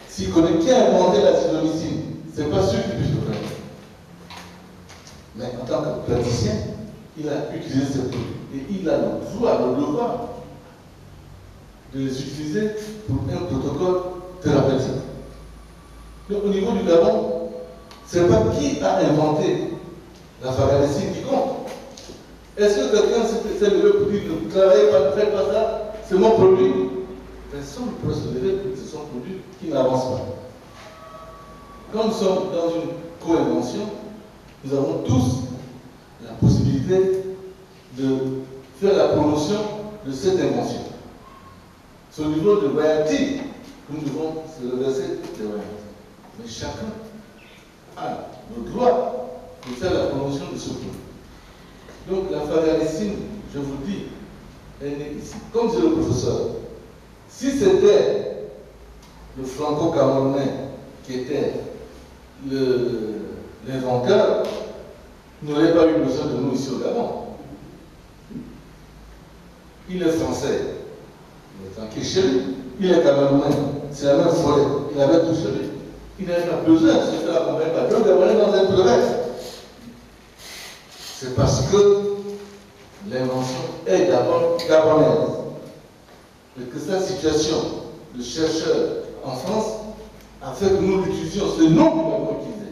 [SPEAKER 5] S'il connaît qui a inventé la zithromycine, je ne suis pas sûr qu'il puisse le faire. Mais en tant que praticien, il a utilisé ces produits. Et il a le droit, le devoir de les utiliser pour un protocole thérapeutique. Donc au niveau du Gabon, ce n'est pas qui a inventé la phagocytine qui compte. Est-ce que quelqu'un s'est levé pour dire ne travaillez pas, ne faites pas ça, c'est mon produit? Personne ne peut se lever pour dire que c'est son produit qui n'avance pas. Quand nous sommes dans une co-invention, nous avons tous la possibilité de faire la promotion de cette invention. C'est au niveau de royalty que nous devons se reverser des royalties. Mais chacun a le droit de faire la promotion de ce produit. Donc la phagocytine, je vous dis, elle est ici. Comme dit le professeur, si c'était le franco-camerounais qui était l'inventeur, il n'aurait pas eu besoin de nous ici au Gabon. Il est français, il est tranquille chez lui, il est camerounais, c'est la même forêt, il avait tout chez lui. Il n'avait pas besoin de se faire accompagner par deux Gabonais dans un brevet. C'est parce que l'invention est d'abord gabonaise. Et que cette situation de chercheur en France a fait que nous l'utilisions. C'est nous qui l'avons utilisé.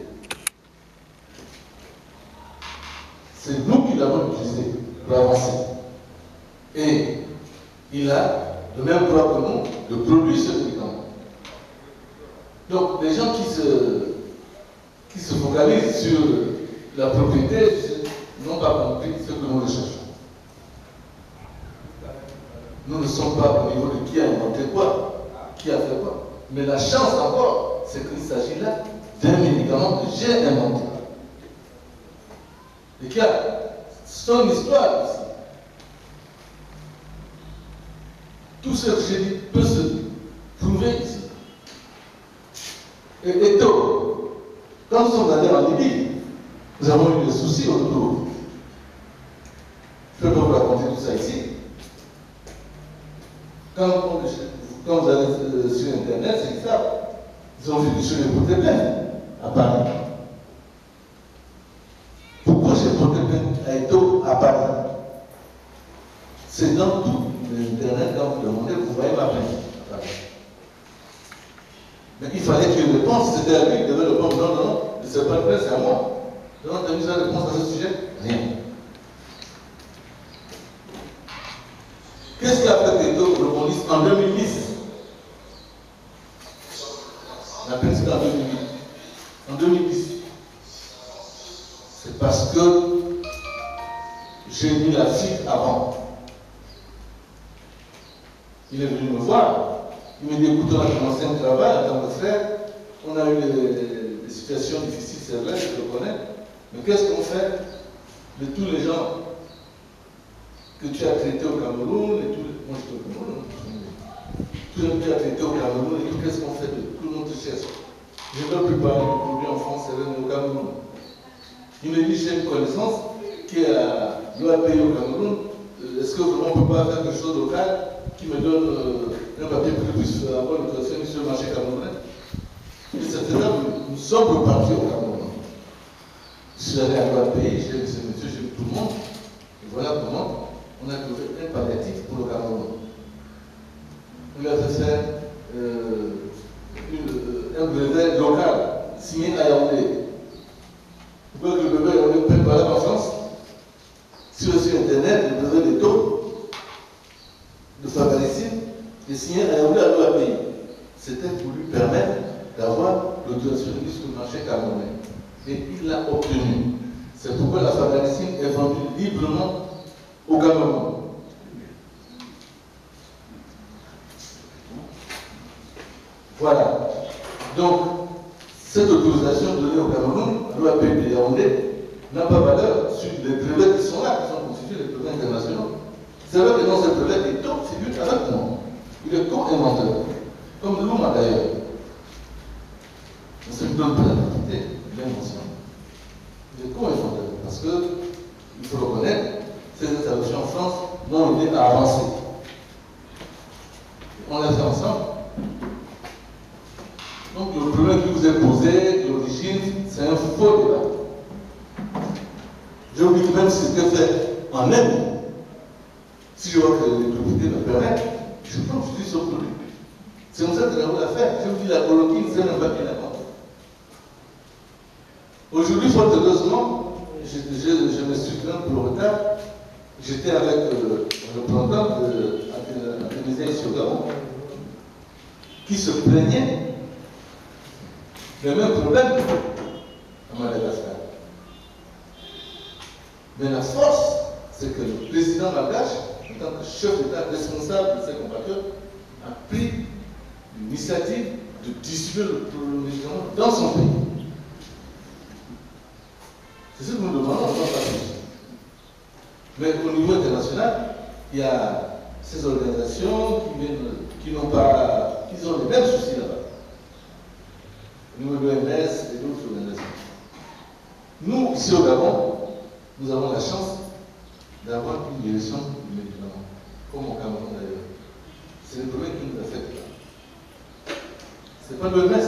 [SPEAKER 5] C'est nous qui l'avons utilisé pour avancer. Et il a le même droit que nous de produire ce médicament. Donc, les gens qui se focalisent sur la propriété n'ont pas compris ce que nous recherchons. Nous ne sommes pas au niveau de qui a inventé quoi, qui a fait quoi. Mais la chance encore, c'est qu'il s'agit là d'un médicament que j'ai inventé. Et qui a son histoire ici. Tout ce que j'ai dit peut se prouver ici. Et tôt, quand nous sommes allés en Libye, nous avons eu des soucis autour. Je peux pas vous raconter tout ça ici. Quand vous allez sur Internet, c'est ça. Ils ont vu que je l'ai porté plainte à Paris. Pourquoi j'ai porté plainte à Eto à Paris? C'est dans tout l'Internet, quand vous demandez, vous voyez ma plainte à Paris. Mais il fallait qu'il réponde, c'était à lui qui devait répondre. Non, non, c'est pas le plainte, c'est à moi. Donc, tu as mis sa réponse à ce sujet? Rien. Qu'est-ce qui a fait que Eto rebondisse en 2010? La plainte c'était en 2008. En 2010. C'est parce que j'ai mis la fuite avant. Il est venu me voir. Il me dit, écoute, on a commencé un travail en tant que frère. On a eu des situations difficiles, c'est vrai, je le connais. Mais qu'est-ce qu'on fait de tous les gens que tu as traités au Cameroun et tout, moi je suis au Cameroun, tous les gens que tu as traités au Cameroun et tout, qu'est-ce qu'on fait de tout notre cherche? Je ne veux plus parler de produits en France, c'est au Cameroun. Il me dit, j'ai une connaissance qui doit payer au Cameroun. Est-ce que vraiment on ne peut pas faire quelque chose local qui me donne un papier pour que je puisse avoir l'autorisation sur le marché camerounais? Et c'est faisable, nous sommes repartis au Cameroun. Je suis allé à droite pays, j'ai vu ce monsieur, j'ai vu tout le monde. Et voilà comment on a trouvé un palliatif pour le Cameroun. On lui a fait faire un brevet local signé à Yaoundé. Vous voyez que le brevet Yaoundé peut parler en France. Sur le site internet, le brevet des taux de Fabricine est signé à Yaoundé à droite pays. C'était pour lui permettre d'avoir l'autorisation de mise sur le marché camerounais. Et il l'a obtenu. C'est pourquoi la Fabricine est vendue librement au Cameroun. Voilà. Donc, cette autorisation donnée au Cameroun, à l'OAP de Yaoundé, n'a pas valeur sur les brevets qui sont là, qui sont constitués les brevets internationaux. C'est vrai que dans ces brevets, les taux figurent avec moi. Il est co-inventeur. Comme Louma d'ailleurs. Ça ne me donne pas la quantité, l'invention. Il est co-inventeur. Parce qu'il faut reconnaître, ces interventions en France n'ont aidé à avancer. On l'a fait ensemble. Donc le problème qui vous est posé, l'origine, c'est un faux débat. Je vous dis que même si c'était fait en Inde, si je vois que les propriétés me permettent, je prends que je dis ce produit. C'est comme ça que nous l'a fait. Je vous dis la chloroquine, c'est un papier là-bas. Aujourd'hui, fort heureusement, je me suis plaint pour le retard. J'étais avec le représentant de l'Athénée sur Gabon, qui se plaignait le même problème à Madagascar. Mais la force, c'est que le président malgache, en tant que chef d'État responsable de ses compatriotes, a pris l'initiative de distribuer le médicament dans son pays. C'est ce que nous demandons en tant qu'Afrique. Mais au niveau international, il y a ces organisations qui ont les mêmes soucis là-bas. Au niveau de l'OMS et d'autres organisations. Nous, ici au Gabon, nous avons la chance d'avoir une direction du médicament, comme au Cameroun d'ailleurs. C'est le problème qui nous affecte là. Ce n'est pas l'OMS.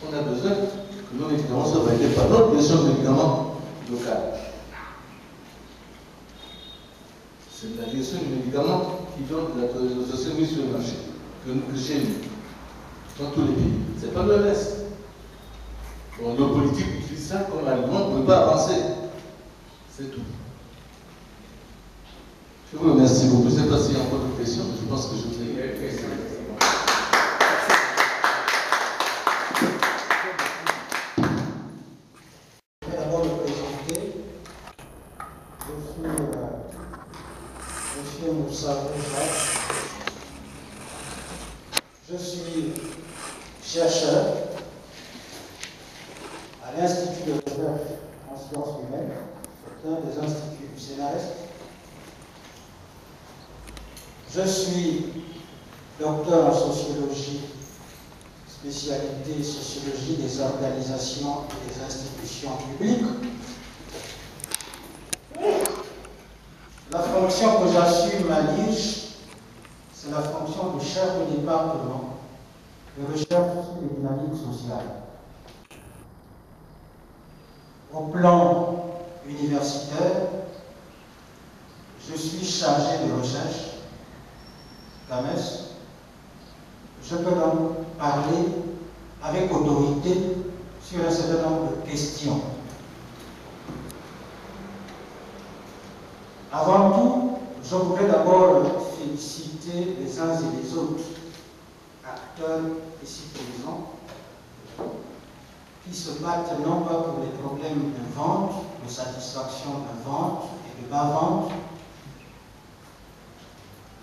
[SPEAKER 5] On a besoin que nos médicaments soient validés par notre direction de médicaments locale. C'est la direction du médicament qui donne l'autorisation mise sur le marché, que chez nous, dans tous les pays. Ce n'est pas l'OMS. Bon, nos politiques utilisent ça comme argument pour ne pas avancer. C'est tout. Je vous remercie beaucoup. Je ne sais pas s'il y a encore d'autres questions, mais je pense que je vous ai répondu.
[SPEAKER 6] Je vais d'abord me présenter. Je suis Moussa Rouja. Je suis chercheur à l'Institut de recherche en sciences humaines, un des instituts du CNRS. Je suis docteur en sociologie spécialité sociologie des organisations et des institutions publiques. La fonction que j'assume à Liège, c'est la fonction de chef de département de recherche sur les dynamiques sociales. Au plan universitaire, je suis chargé de recherche, CAMES. Je peux donc parler avec autorité sur un certain nombre de questions. Avant tout, je voudrais d'abord féliciter les uns et les autres acteurs ici présents qui se battent non pas pour les problèmes de vente, de satisfaction de vente et de bas-vente,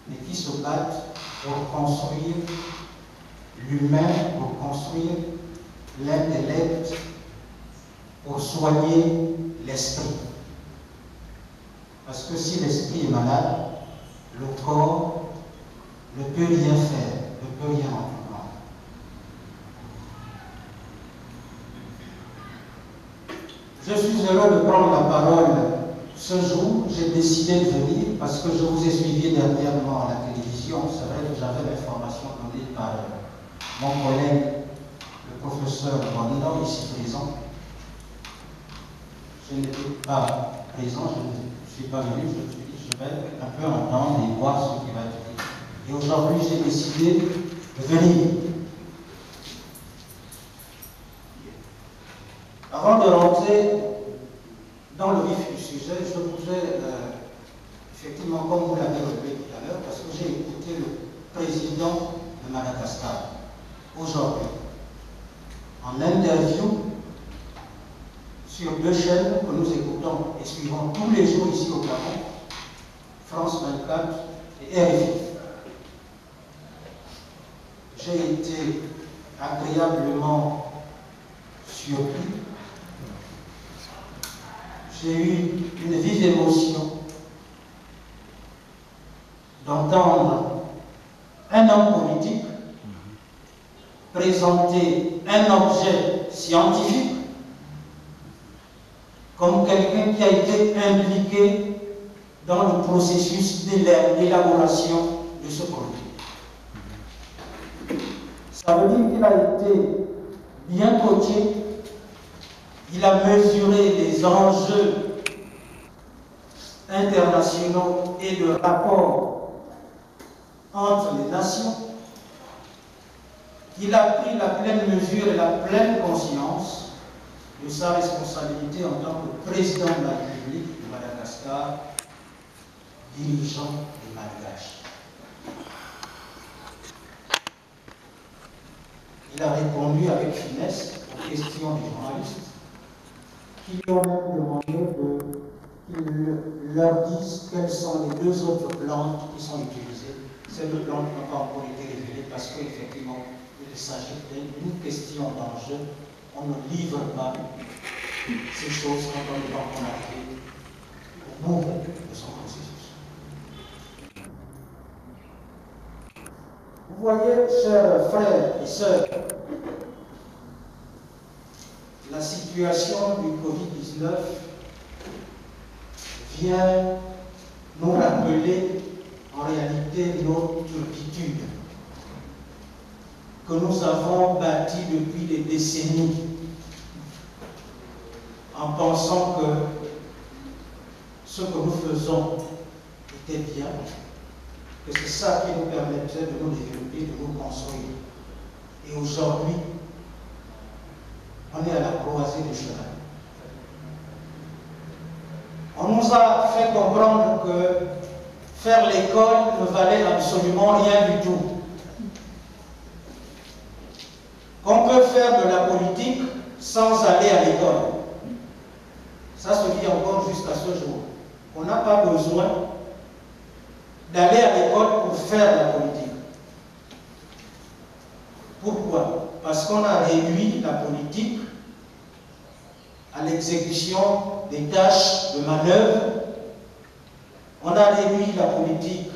[SPEAKER 6] mais qui se battent pour construire l'humain, pour construire l'intellect, pour soigner l'esprit. Parce que si l'esprit est malade, le corps ne peut rien faire, ne peut rien entreprendre. Je suis heureux de prendre la parole ce jour. J'ai décidé de venir parce que je vous ai suivi dernièrement à la télévision. C'est vrai que j'avais l'information donnée par mon collègue, le professeur Rondo, ici présent. Je n'étais pas présent, je ne suis pas venu, je me suis dit, je vais un peu entendre et voir ce qui va être dit. Et aujourd'hui, j'ai décidé de venir. Avant de rentrer dans le vif du sujet, je voudrais, effectivement, comme vous l'avez relevé tout à l'heure, parce que j'ai écouté le président de Madagascar aujourd'hui, en interview sur deux chaînes que nous écoutons et suivons tous les jours ici au Gabon, France 24 et RFI. J'ai été agréablement surpris. J'ai eu une vive émotion d'entendre un homme politique présenter un objet scientifique comme quelqu'un qui a été impliqué dans le processus d'élaboration de ce produit. Ça veut dire qu'il a été bien coaché, il a mesuré les enjeux internationaux et le rapport entre les nations. Il a pris la pleine mesure et la pleine conscience de sa responsabilité en tant que président de la République de Madagascar, dirigeant des Malgaches. Il a répondu avec finesse aux questions des journalistes qui lui ont même demandé qu'ils leur disent quelles sont les deux autres plantes qui sont utilisées. Ces deux plantes n'ont pas encore été révélées parce qu'effectivement, il s'agit d'une question d'enjeu. On ne livre pas ces choses quand on n'est pas encore arrivé au bout de son processus. Vous voyez, chers frères et sœurs, la situation du Covid-19 vient nous rappeler en réalité nos turpitudes que nous avons bâties depuis des décennies en pensant que ce que nous faisons était bien, que c'est ça qui nous permettait de nous développer, de nous construire. Et aujourd'hui, on est à la croisée des chemins. On nous a fait comprendre que faire l'école ne valait absolument rien du tout. Qu'on peut faire de la politique sans aller à l'école. Ça se dit encore jusqu'à ce jour. On n'a pas besoin d'aller à l'école pour faire la politique. Pourquoi? Parce qu'on a réduit la politique à l'exécution des tâches de manœuvre. On a réduit la politique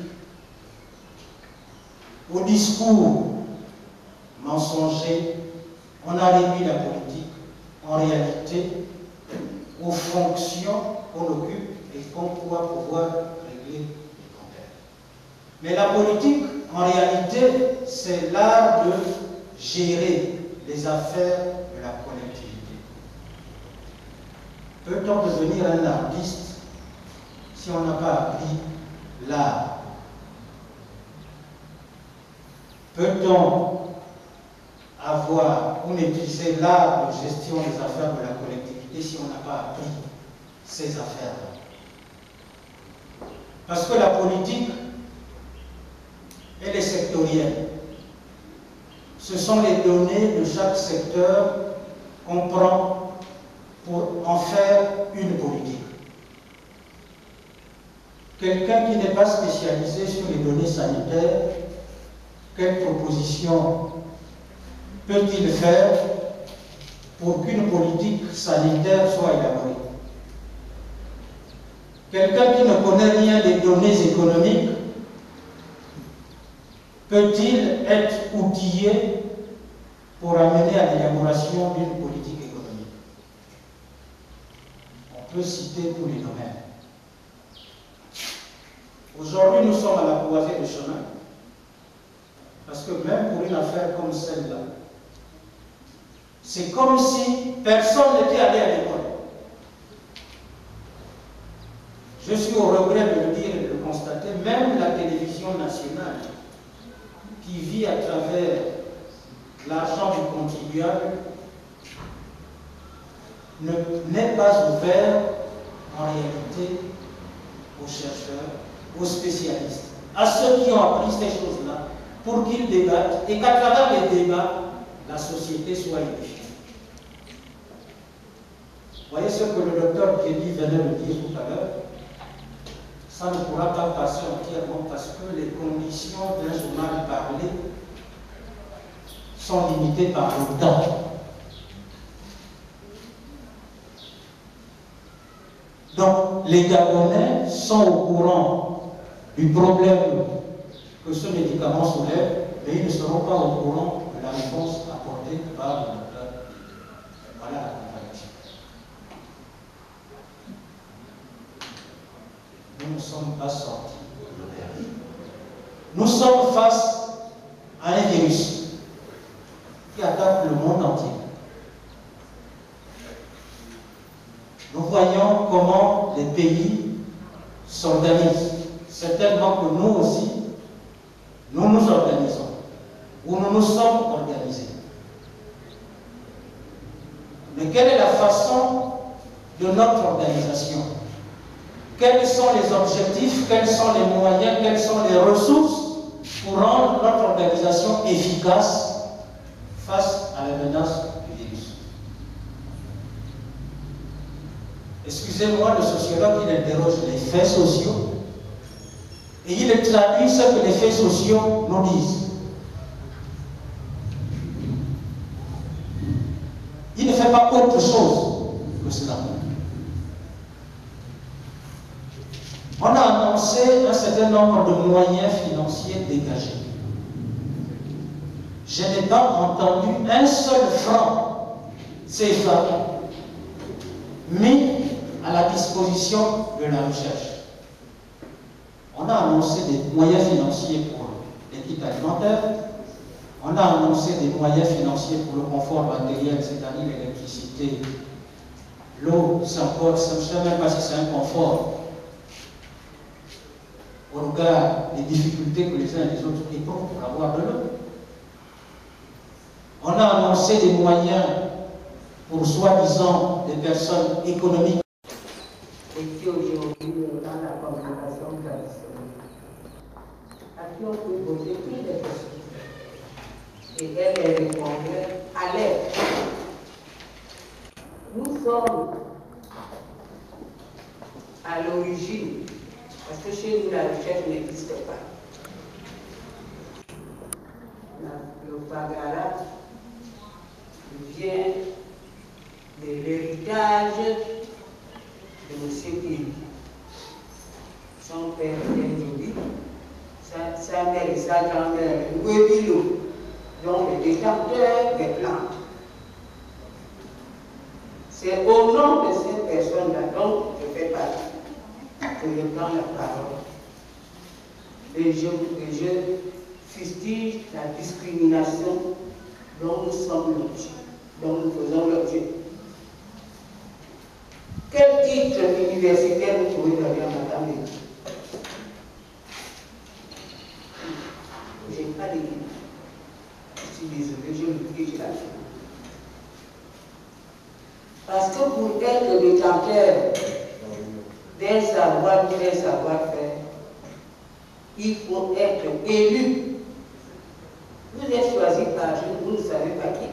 [SPEAKER 6] au discours mensonger, on a réduit la politique, en réalité, aux fonctions qu'on occupe et qu'on doit pouvoir régler les problèmes. Mais la politique, en réalité, c'est l'art de gérer les affaires de la collectivité. Peut-on devenir un artiste si on n'a pas appris l'art? Peut-on avoir ou maîtriser l'art de gestion des affaires de la collectivité si on n'a pas appris ces affaires-là? Parce que la politique, elle est sectorielle. Ce sont les données de chaque secteur qu'on prend pour en faire une politique. Quelqu'un qui n'est pas spécialisé sur les données sanitaires, quelle proposition peut-il faire pour qu'une politique sanitaire soit élaborée? Quelqu'un qui ne connaît rien des données économiques peut-il être outillé pour amener à l'élaboration d'une politique économique? On peut citer tous les domaines. Aujourd'hui, nous sommes à la croisée des chemins. Parce que même pour une affaire comme celle-là, c'est comme si personne n'était allé à l'école. Je suis au regret de le dire et de le constater, même la télévision nationale, qui vit à travers l'argent du contribuable, n'est pas ouvert en réalité aux chercheurs, aux spécialistes, à ceux qui ont appris ces choses-là, pour qu'ils débattent et qu'à travers les débats, la société soit édifiée. Vous voyez ce que le docteur Kelly venait de dire tout à l'heure? Ça ne pourra pas passer entièrement parce que les conditions d'un journal parlé sont limitées par le temps. Donc, les Gabonais sont au courant du problème que ce médicament soulève, mais ils ne seront pas au courant de la réponse apportée par le docteur. Voilà la contradiction. Nous ne sommes pas sortis de l'auberge. Nous sommes face à un virus qui attaque le monde entier. Nous voyons comment les pays s'organisent. Certainement que nous aussi, nous nous organisons, ou nous nous sommes organisés. Mais quelle est la façon de notre organisation? Quels sont les objectifs, quels sont les moyens, quelles sont les ressources pour rendre notre organisation efficace face à la menace du virus? Excusez-moi, le sociologue, il interroge les faits sociaux et il traduit ce que les faits sociaux nous disent. Il ne fait pas autre chose que cela. On a annoncé un certain nombre de moyens financiers dégagés. Je n'ai pas entendu un seul franc CFA mis à la disposition de la recherche. On a annoncé des moyens financiers pour les kits alimentaires, on a annoncé des moyens financiers pour le confort matériel, c'est-à-dire l'électricité, l'eau, ça ne sais même pas si c'est un confort. Au regard des difficultés que les uns et les autres éprouvent pour avoir de l'eau. On a annoncé des moyens pour soi-disant des personnes économiques.
[SPEAKER 4] Et qui aujourd'hui, dans la communication traditionnelle, à qui on peut poser toutes les questions. Et elle les répondait à l'aide. Nous sommes à l'origine. Parce que chez nous, la recherche n'existe pas. Le Bagala vient de l'héritage de M. Kéli. Son père était Ndobi, sa mère et sa grand-mère, Ngwebilo, donc détenteur des plantes. C'est au nom de ces personnes-là dont je fais partie que je prends la parole. Et je fustige la discrimination dont nous sommes l'objet, dont nous faisons l'objet. Quel titre universitaire vous pouvez donner à Madame Lévy? Je n'ai pas de livre. Je suis désolée, je le dis, j'ai la fin. Parce que pour être détenteur d'un savoir-faire, il faut être élu. Vous êtes choisi par vous ne savez pas qui.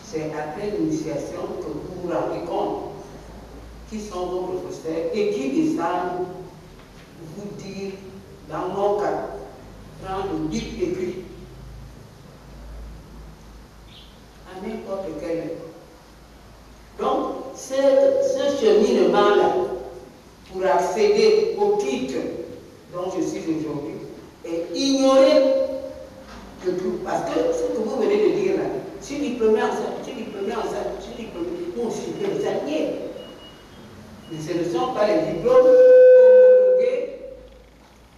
[SPEAKER 4] C'est après l'initiation que vous vous rendez compte qui sont vos professeurs et qui descendent vous dire, dans mon cas, dans le livre écrit, à n'importe quelle époque. Donc, ce cheminement-là, pour accéder au titre dont je suis aujourd'hui, est ignoré de tout. Parce que ce que vous venez de dire là, je suis diplômé en ça, je suis diplômé en ça, je suis diplômé. Moi, je suis des alliés. Mais ce ne sont pas les diplômes homologués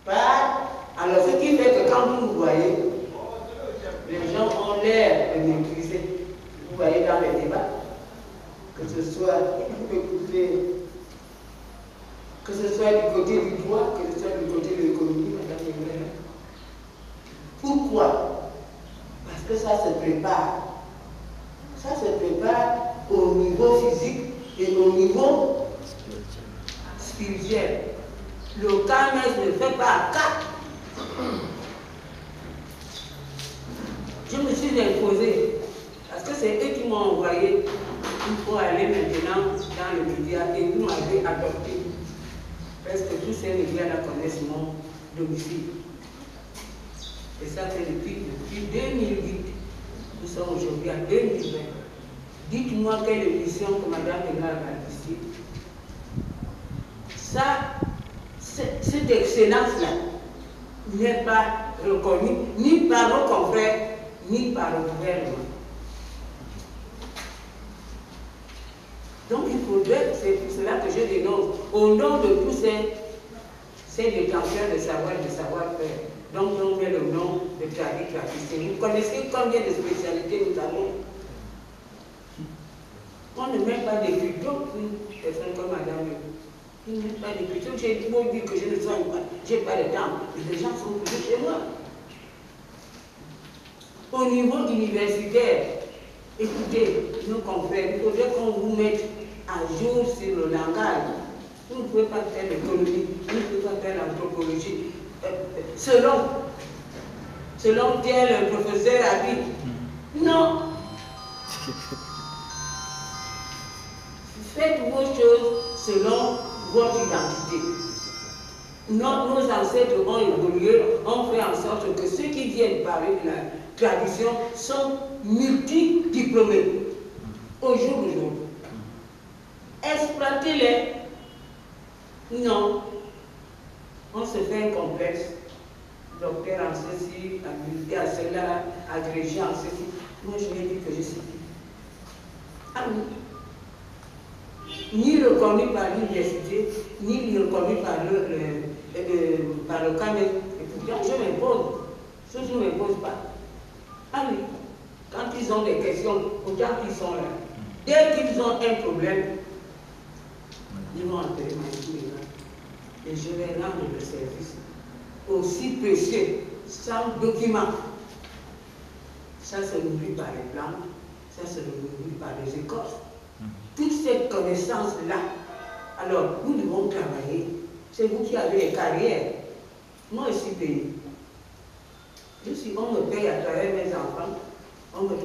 [SPEAKER 4] par. Alors, ce qui fait que quand vous nous voyez, les gens ont l'air de maîtriser. Vous voyez dans les débats, que ce soit du côté du droit, que ce soit du côté de l'économie, madame Lévy. Pourquoi? Parce que ça se prépare. Ça se prépare au niveau physique et au niveau spirituel. Le KMS ne fait pas cas. Je me suis imposée, parce que c'est eux qui m'ont envoyé. Il faut aller maintenant dans les médias et vous m'avez adopté. Parce que tous ces médias-là connaissent mon domicile. Et ça fait depuis 2008. Nous sommes aujourd'hui en 2020. Dites-moi quelle émission que Mme Lévy a ici. Ça, cette excellence-là n'est pas reconnue ni par nos confrères, ni par le gouvernement. Donc il faudrait, c'est pour cela que je dénonce, au nom de tous ces détenteurs de savoir-faire, donc on met le nom de tradition. Vous connaissez combien de spécialités nous avons? On ne met pas d'écriture pour une personne comme Madame Lévy. Il ne met pas d'écriture. J'ai beau dire que je ne soigne pas, je n'ai pas de temps, mais les gens sont toujours chez moi. Au niveau universitaire, écoutez, nos confrères, il faudrait qu'on vous mette à jour sur le langage. Vous ne pouvez pas faire l'économie, vous ne pouvez pas faire l'anthropologie. Selon tel professeur a dit, non. Faites vos choses selon votre identité. Nos ancêtres ont évolué, ont fait en sorte que ceux qui viennent parler de la tradition sont multidiplômés au jour d'aujourd'hui. Exploitez-les. Non. On se fait un complexe. Docteur en ceci, habilité à cela, agrégé en ceci. Moi, je vais dire que je suis qui? Ah oui. Ni reconnu par l'université, ni reconnu par le CAMES. Et pourtant, je m'impose. Je ne m'impose pas. Ah oui. Quand ils ont des questions, autant qu'ils sont là. Dès qu'ils ont un problème, ils vont appeler ma et je vais rendre le service aussi précieux, sans document. Ça se nourrit par les plantes, ça se nourrit par les écorces. Toute cette connaissance-là, alors nous devons travailler. C'est vous qui avez les carrières. Moi, je suis payé. On me paye à travers mes enfants, on me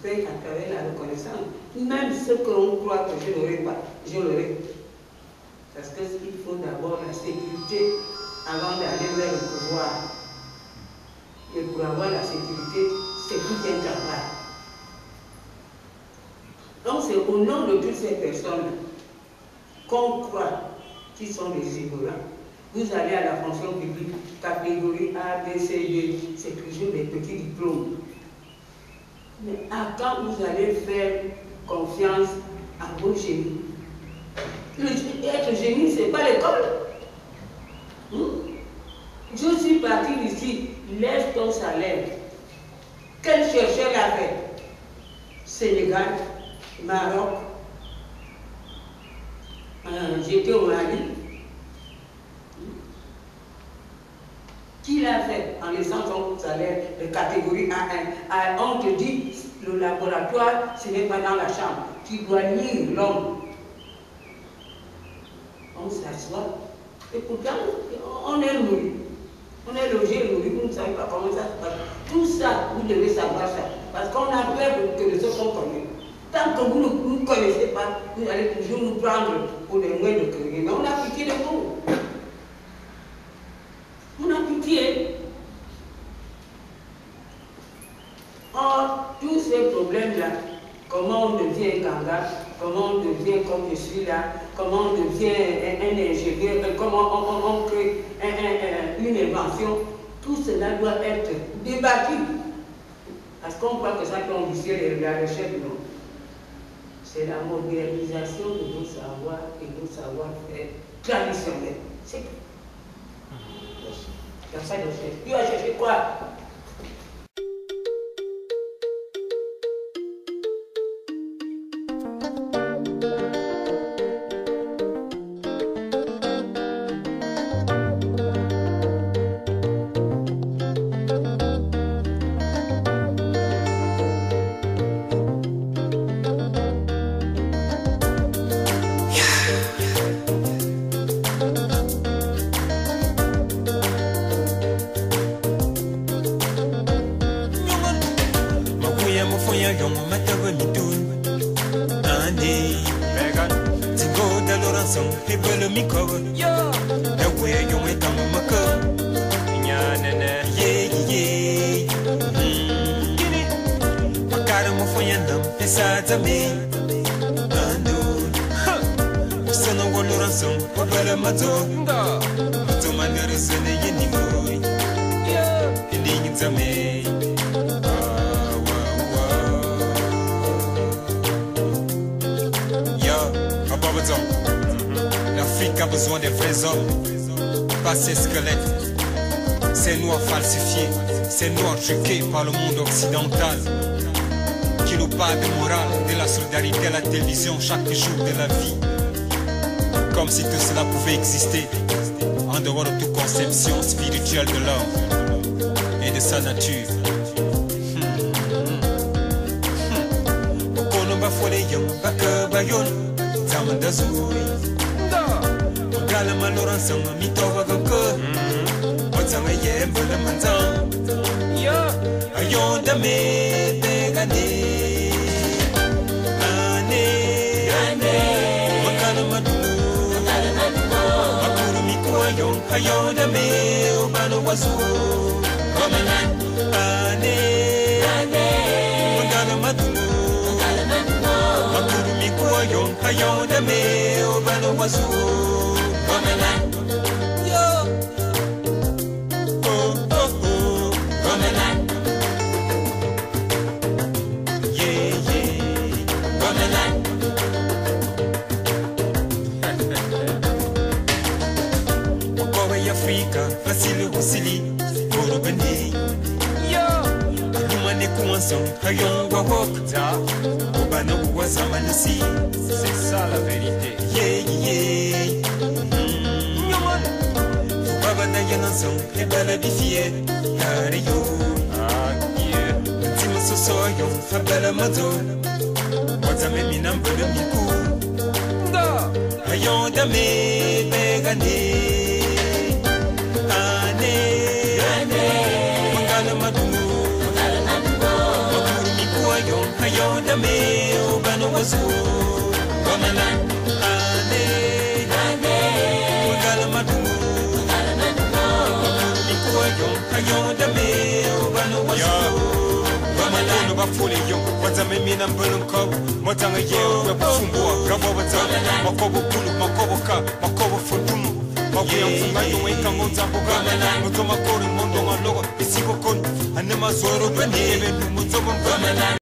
[SPEAKER 4] paye à travers la reconnaissance. Même ce que l'on croit que je n'aurai pas, je l'aurai. Parce qu'il faut d'abord la sécurité avant d'aller vers le pouvoir. Et pour avoir la sécurité, c'est tout un travail. Donc c'est au nom de toutes ces personnes qu'on croit qu'ils sont des ignorants. Vous allez à la fonction publique, catégorie A, B, C, D, c'est toujours des petits diplômes. Mais à quand vous allez faire confiance à vos génies? Être génie, ce n'est pas l'école. Je suis parti d'ici, laisse ton salaire. Quel chercheur l'a fait? Sénégal, Maroc, j'étais au Mali. Qui l'a fait en laissant son salaire de catégorie A1? On te dit, le laboratoire, ce n'est pas dans la chambre. Tu dois lire l'homme. On s'assoit. Et pourtant, on est nourri. On est logé, nourri, vous ne savez pas comment ça se passe. Tout ça, vous devez savoir ça. Parce qu'on a peur que de ce qu'on connaît. Tant que vous ne nous connaissez pas, vous allez toujours nous prendre pour des moins de créer. Mais on a pitié de vous. On a pitié. Or, tous ces problèmes-là, comment on devient Ganga, comment on devient comme je suis là, comment on devient un ingénieur, comment on crée une invention, tout cela doit être débattu. Parce qu'on croit que ça conditionne la recherche, non. C'est la modernisation de nos savoirs et nos savoir-faire traditionnels. C'est tout. Il y a ça de chercher. Tu vas chercher quoi?
[SPEAKER 7] L'Afrique a besoin des vrais hommes, pas ces squelettes, ces noirs falsifiés, ces noirs truqués par le monde occidental, qui nous parlent de morale, de la solidarité à la télévision chaque jour de la vie, comme si tout cela pouvait exister en dehors de toute conception spirituelle de l'homme et de sa nature. Facile Roussili, Borobeni. C'est ça la vérité. Mondo